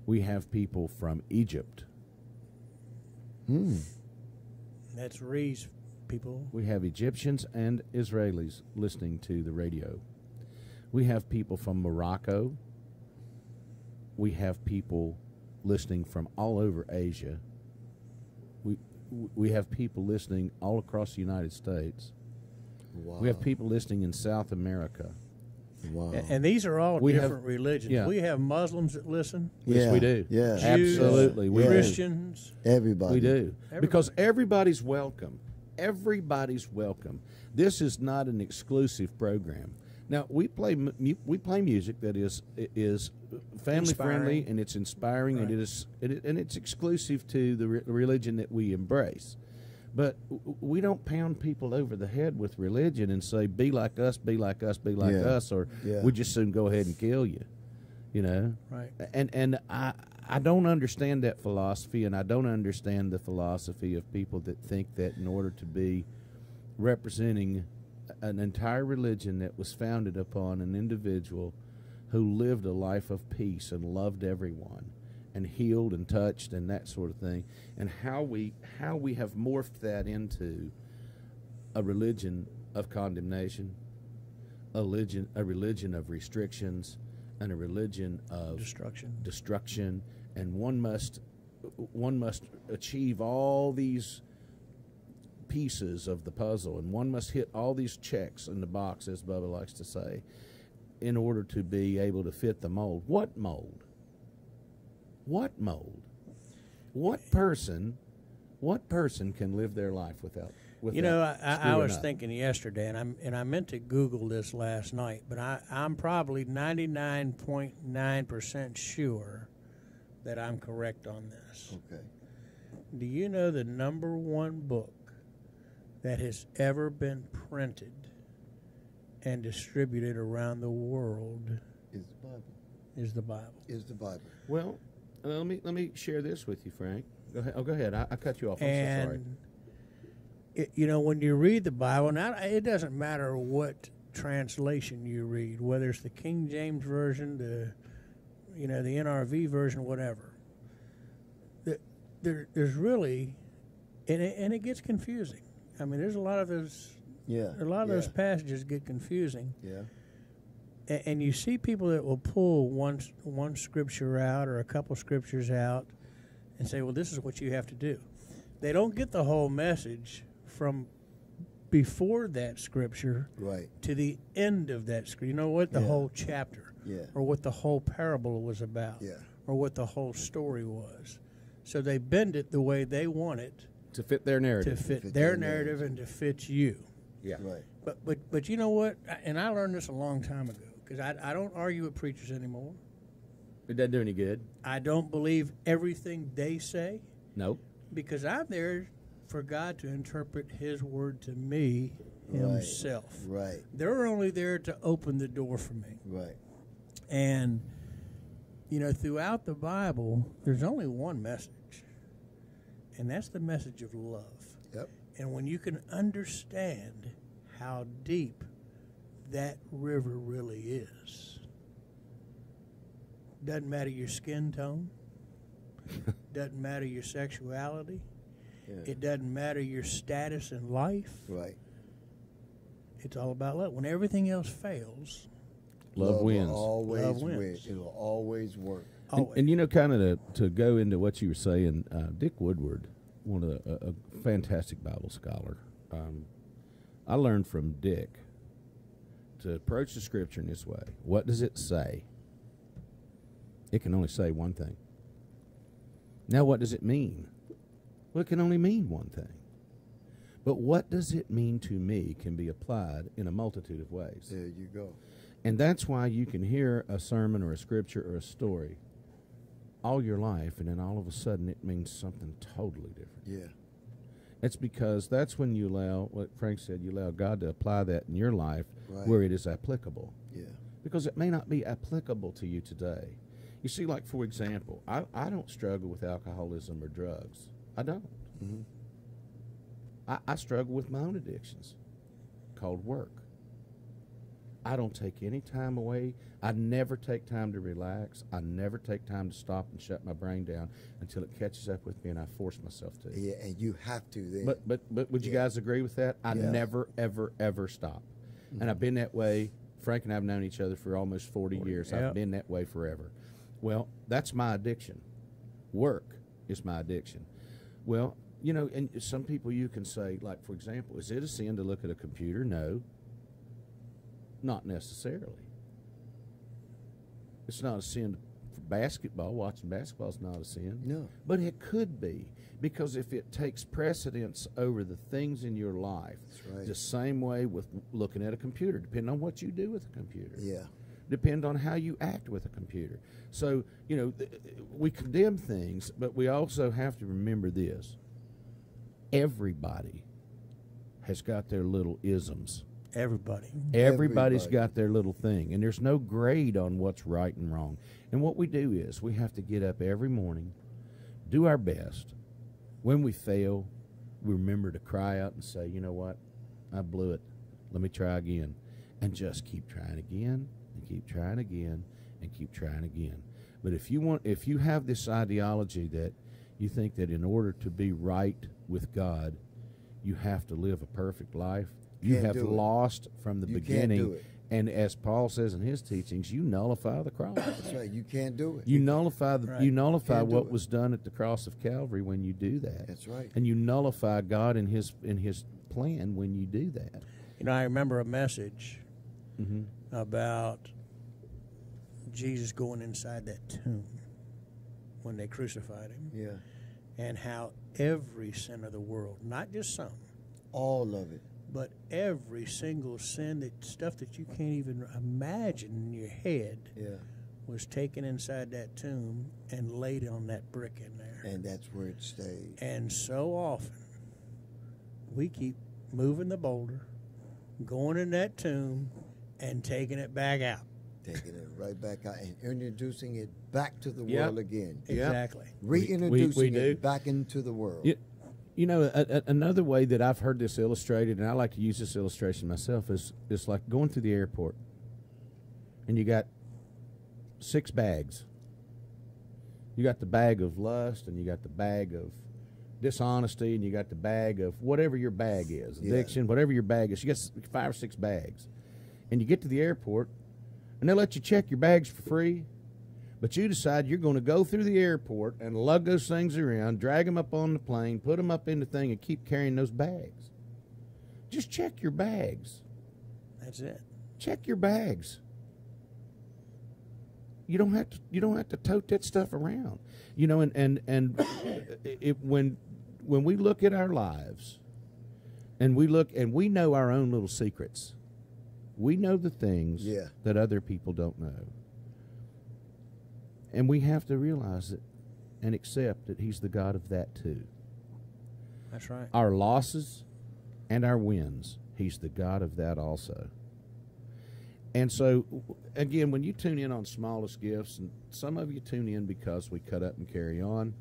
We have people from Egypt. That's Ree's people. We have Egyptians and Israelis listening to the radio. We have people from Morocco. We have people listening from all over Asia. We have people listening all across the United States. Wow. We have people listening in South America. Wow. And these are all We have- different religions. yeah. We have Muslims that listen, Yes, we do. Yeah. Jews, Absolutely. We do. Christians. Everybody. We do. Everybody. Because everybody's welcome. Everybody's welcome. This is not an exclusive program. Now, we play music that is family friendly Inspiring. and it's inspiring Right. and it's exclusive to the religion that we embrace. But we don't pound people over the head with religion and say, be like us, be like us, be like Yeah. us, or Yeah. we just soon go ahead and kill you, you know? Right. And I don't understand that philosophy, and I don't understand the philosophy of people that think that in order to be representing an entire religion that was founded upon an individual who lived a life of peace and loved everyone and healed and touched and that sort of thing, and how we have morphed that into a religion of condemnation, a religion of restrictions, and a religion of destruction, and one must achieve all these pieces of the puzzle, and one must hit all these checks in the box, as Bubba likes to say, in order to be able to fit the mold. What mold? What mold? What person can live their life without You know, I screwing was up? thinking yesterday, and I meant to Google this last night, but I'm probably 99.9% sure that I'm correct on this. Okay. Do you know the number one book that has ever been printed and distributed around the world Is the Bible. is the Bible? Is the Bible. Well, let me share this with you, Frank. Go ahead. Oh, go ahead. I cut you off. I'm so sorry. And you know, when you read the Bible, now it doesn't matter what translation you read, whether it's the King James version, the NRV version, whatever. There's really, and it gets confusing. I mean, there's a lot of those. Yeah. A lot of those passages get confusing. Yeah. And you see people that will pull one scripture out or a couple scriptures out and say, well, this is what you have to do. They don't get the whole message from before that scripture Right. to the end of that scripture. You know what? The Yeah. whole chapter. Yeah. Or what the whole parable was about. Yeah. Or what the whole story was. So they bend it the way they want it To fit their narrative. to fit their narrative and to fit you. Yeah. Right. But you know what? And I learned this a long time ago because I don't argue with preachers anymore. It doesn't do any good. I don't believe everything they say Nope. because I'm there for God to interpret His word to me Himself. Right. They're only there to open the door for me. Right. And, you know, throughout the Bible, there's only one message, and that's the message of love. Yep. And when you can understand how deep that river really is, doesn't matter your skin tone, doesn't matter your sexuality, it doesn't matter your status in life. Right. It's all about love. When everything else fails, Love wins. Will always Love win. wins. It will always work. And you know, kind of to go into what you were saying, Dick Woodward, a fantastic Bible scholar, I learned from Dick to approach the Scripture in this way. What does it say? It can only say one thing. Now, what does it mean? Well, it can only mean one thing. But what does it mean to me can be applied in a multitude of ways. There you go. And that's why you can hear a sermon or a scripture or a story all your life, and then all of a sudden it means something totally different. Yeah. It's because that's when you allow, what Frank said, you allow God to apply that in your life where it is applicable. Yeah. Because it may not be applicable to you today. You see, like, for example, I don't struggle with alcoholism or drugs. I don't. Mm-hmm. I struggle with my own addictions called work. I don't take any time away. I never take time to relax. I never take time to stop and shut my brain down until it catches up with me and I force myself to. Yeah, and you have to then. But would you guys agree with that? I never, ever, ever stop. And I've been that way. Frank and I have known each other for almost 40 years. I've been that way forever. Well, that's my addiction. Work is my addiction. Well, you know, and some people you can say, like, for example, is it a sin to look at a computer? No. Not necessarily. It's not a sin for basketball. Watching basketball is not a sin. No. But it could be, because if it takes precedence over the things in your life, the same way with looking at a computer, depending on what you do with a computer. Yeah. Depend on how you act with a computer. So, you know, we condemn things, but we also have to remember this. Everybody has got their little isms. Everybody's got their little thing, and there's no grade on what's right and wrong. And what we do is we have to get up every morning, do our best. When we fail, we remember to cry out and say, you know what, I blew it. Let me try again. And just keep trying again, and keep trying again, and keep trying again. But if you have this ideology that you think that in order to be right with God, you have to live a perfect life, you have lost from the beginning. And as Paul says in his teachings, you nullify the cross. That's right. You can't do it. You nullify you nullify what was done at the cross of Calvary when you do that. That's right. And you nullify God in his plan when you do that. You know, I remember a message about Jesus going inside that tomb when they crucified him. Yeah. And how every sin of the world, not just some, all of it, but every single sin, that stuff that you can't even imagine in your head, was taken inside that tomb and laid on that brick in there. And that's where it stayed. And so often, we keep moving the boulder, going in that tomb, and taking it back out. Taking it right back out and introducing it back to the world again. Exactly. Reintroducing it back into the world. You know, another way that I've heard this illustrated, and I like to use this illustration myself, is like going through the airport, and you got 6 bags. You got the bag of lust, and you got the bag of dishonesty, and you got the bag of whatever your bag is, addiction, whatever your bag is. You got 5 or 6 bags. And you get to the airport, and they'll let you check your bags for free. But you decide you're going to go through the airport and lug those things around, drag them up on the plane, put them up in the thing, and keep carrying those bags. Just check your bags. That's it. Check your bags. You don't have to tote that stuff around. You know, and when we look at our lives, and we know our own little secrets. We know the things that other people don't know. And we have to realize it and accept that he's the God of that too. That's right. Our losses and our wins, he's the God of that also. And so, again, when you tune in on Smallest Gifts, and some of you tune in because we cut up and carry on.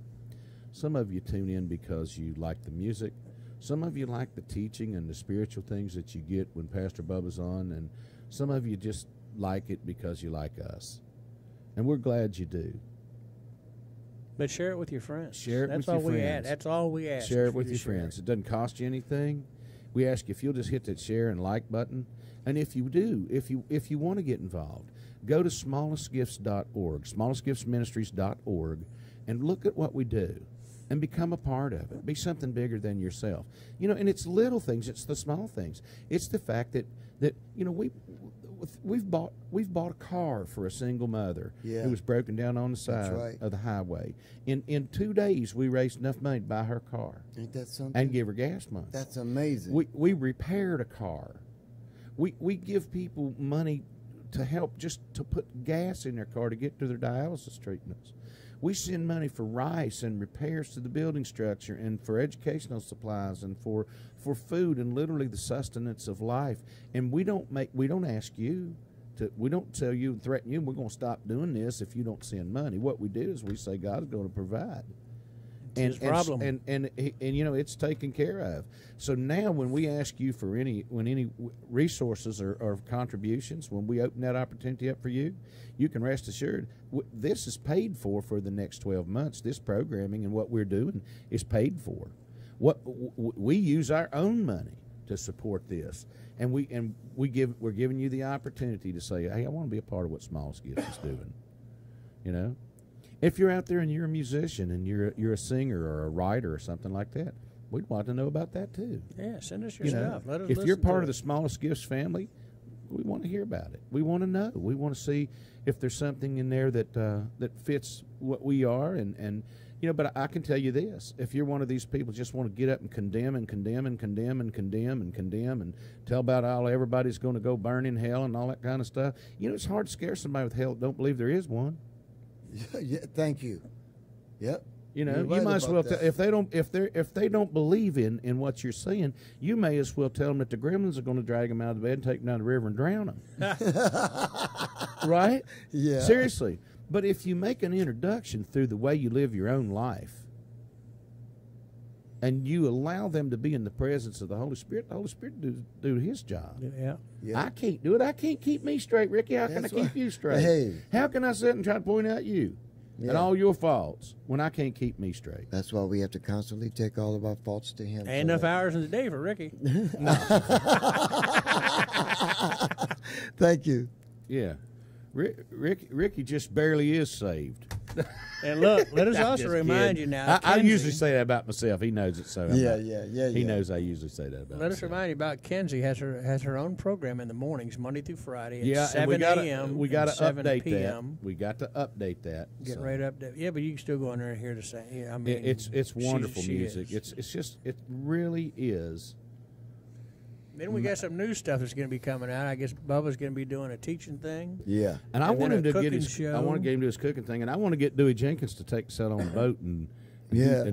Some of you tune in because you like the music. Some of you like the teaching and the spiritual things that you get when Pastor Bubba's on. And some of you just like it because you like us. And we're glad you do. But share it with your friends. Share it That's with all your we friends. That's all we ask. Share it with your friends. It doesn't cost you anything. We ask you if you'll just hit that share and like button. And if you do, if you want to get involved, go to smallestgifts.org, smallestgiftsministries.org, and look at what we do. and become a part of it. Be something bigger than yourself. You know, and it's little things. It's the small things. It's the fact that you know, we've bought a car for a single mother who was broken down on the side of the highway. In 2 days, we raised enough money to buy her car. Ain't that something? And give her gas money. That's amazing. We repaired a car. We give people money to help just to put gas in their car to get to their dialysis treatments. We send money for rice and repairs to the building structure and for educational supplies and for food and literally the sustenance of life. And we don't ask you to, we don't tell you and threaten you, we're going to stop doing this if you don't send money. What we do is we say God's going to provide. And you know, it's taken care of. So now when we ask you for any resources or contributions, when we open that opportunity up for you, you can rest assured this is paid for the next 12 months. This programming and what we're doing is paid for. We use our own money to support this, and we're giving you the opportunity to say, hey, I want to be a part of what Smallest Gifts is doing. You know. If you're out there and you're a musician and you're a singer or a writer or something like that, we'd want to know about that too. Yeah, send us your stuff. Let us if you're listen part to of it. the Smallest Gifts family, we want to hear about it. We want to know. We want to see if there's something in there that fits what we are. And you know, but I can tell you this: if you're one of these people just want to get up and condemn and condemn and condemn and condemn and condemn and tell about how everybody's going to go burn in hell and all that kind of stuff, you know, it's hard to scare somebody with hell that don't believe there is one. Yeah, thank you. Yep. You know, you might as well if they don't believe in what you're saying, you may as well tell them that the gremlins are going to drag them out of the bed and take them down the river and drown them. Right? Yeah. Seriously. But if you make an introduction through the way you live your own life, and you allow them to be in the presence of the Holy Spirit do his job. Yeah. I can't do it. I can't keep me straight, Ricky. How can I keep you straight? Hey. How can I sit and try to point out you and all your faults when I can't keep me straight? That's why we have to constantly take all of our faults to him. Ain't enough hours in the day for Ricky. Thank you. Yeah. Ricky just barely is saved. And look, let us I'm also just remind kidding. you now. I Kenzie, usually say that about myself. He knows it, so he knows I usually say that about Let us myself. remind you about Kenzie has her own program in the mornings, Monday through Friday at and 7 a.m. We got to 7 update p.m. that. We got to update that. Getting ready to update. Yeah, but you can still go in there and hear the same. Yeah, I mean, it's wonderful she music. is. It's just it really is. Then we got some new stuff that's going to be coming out. I guess Bubba's going to be doing a teaching thing. Yeah, and I want him to get his. Show. I want to get him to his cooking thing, and I want to get Dewey Jenkins to take us out on a boat and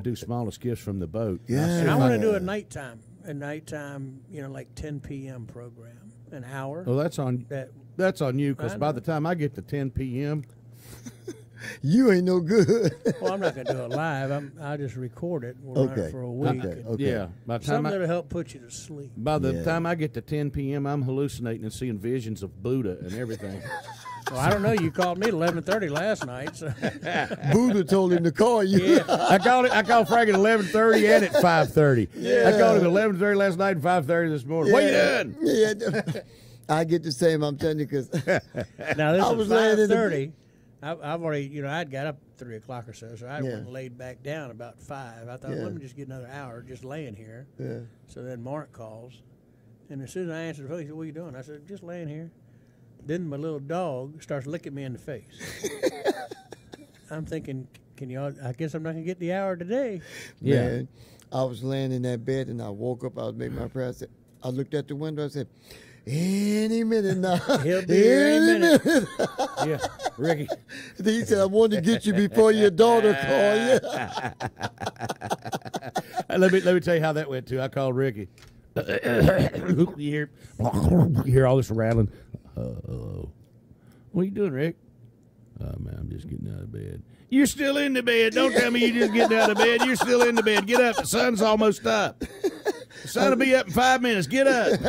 do Smallest Gifts from the boat. Yeah, and I want to do a nighttime, you know, like 10 p.m. program, an hour. Well, that's on you because by the time I get to 10 p.m. you ain't no good. Well, I'm not going to do it live. I'll just record it. We'll run it for a week. Okay. Yeah. By the time something that'll help put you to sleep. By the time I get to 10 p.m., I'm hallucinating and seeing visions of Buddha and everything. Well, I don't know. You called me at 11:30 last night. So. Buddha told him to call you. Yeah. I called Frank at 11:30 and at 5:30. Yeah. I called him at 11:30 last night and 5:30 this morning. What are you doing? Yeah. I get the same. I'm telling you because now this I was laying in 5:30. I've already, you know, I'd got up 3 o'clock or so I went and laid back down about 5. I thought, let me just get another hour just laying here. Yeah. So then Mark calls, and as soon as I answered the phone, he said, "What are you doing?" I said, "Just laying here." Then my little dog starts licking me in the face. I'm thinking, I guess I'm not going to get the hour today. Yeah. Man, I was laying in that bed and I woke up. I was making my prayer. I looked at the window. I said, any minute now. He'll be here any minute. Yeah, Ricky. He said, I wanted to get you before your daughter called you. Let me tell you how that went, too. I called Ricky. you hear all this rattling. What are you doing, Rick? Oh, man, I'm just getting out of bed. You're still in the bed. Don't tell me you're just getting out of bed. You're still in the bed. Get up. The sun's almost up. The sun will be up in 5 minutes. Get up.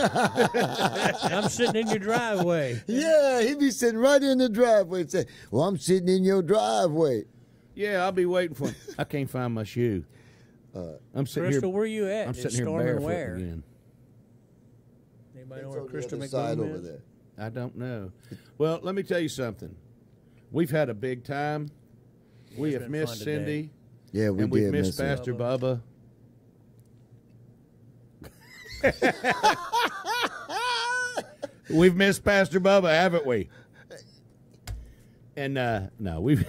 I'm sitting in your driveway. Yeah, he'd be sitting right in the driveway and say, well, I'm sitting in your driveway. Yeah, I'll be waiting for him. I can't find my shoe. I'm sitting Crystal, here. where you at? I'm It's sitting here storming barefoot where? again. Anybody know It's where on the Crystal other side McBoom over is? there. I don't know. Well, let me tell you something. We've had a big time. We It's have been missed fun today. Cindy. Yeah, we and we've did missed miss him. Pastor Bubba. We've missed Pastor Bubba, haven't we? And no, we've.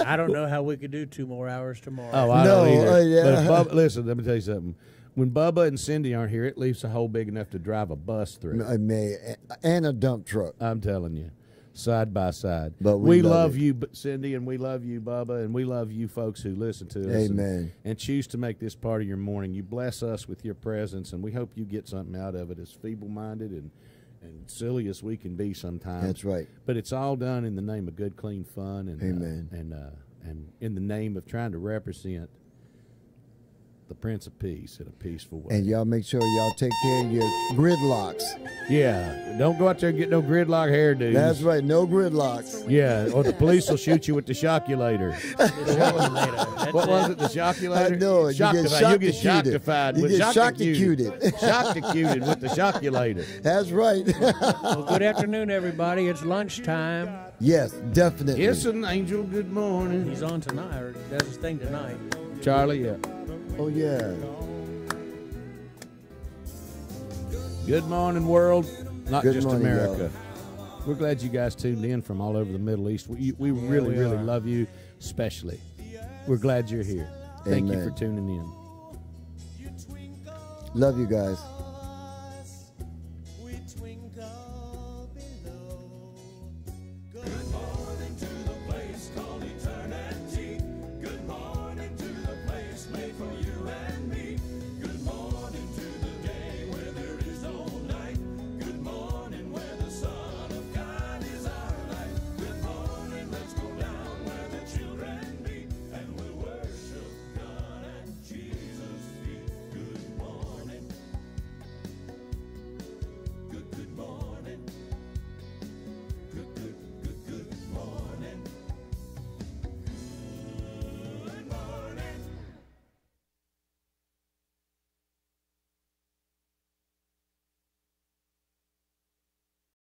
I don't know how we could do 2 more hours tomorrow. Oh, I don't either. yeah. But if Bubba, listen, let me tell you something. When Bubba and Cindy aren't here, it leaves a hole big enough to drive a bus through. And a dump truck. I'm telling you, side by side. But we we love love it. you, Cindy, and we love you, Bubba, and we love you folks who listen to us. Amen. And choose to make this part of your morning. You bless us with your presence, and we hope you get something out of it, as feeble-minded and silly as we can be sometimes. That's right. But it's all done in the name of good, clean fun, and Amen. And in the name of trying to represent the Prince of Peace in a peaceful way. And y'all make sure y'all take care of your gridlocks. Yeah, don't go out there and get no gridlock hairdos. That's right, no gridlocks. Yeah, or the police will shoot you with the shockulator. What was it, the shockulator? I know it. You get You'll get shocked-acuted. shocktified. You with get shockticuted. shockticuted. Shockticuted with the shockulator. That's right. Well, good afternoon, everybody. It's lunchtime. Yes, definitely. Yes, an angel, good morning. He's on tonight, or does his thing tonight. Charlie, yeah. Oh, yeah. Good morning, world. Not Good just morning, America. We're glad you guys tuned in from all over the Middle East. We really, we really are. love you, especially. We're glad you're here. Thank you Amen. for tuning in. Love you guys.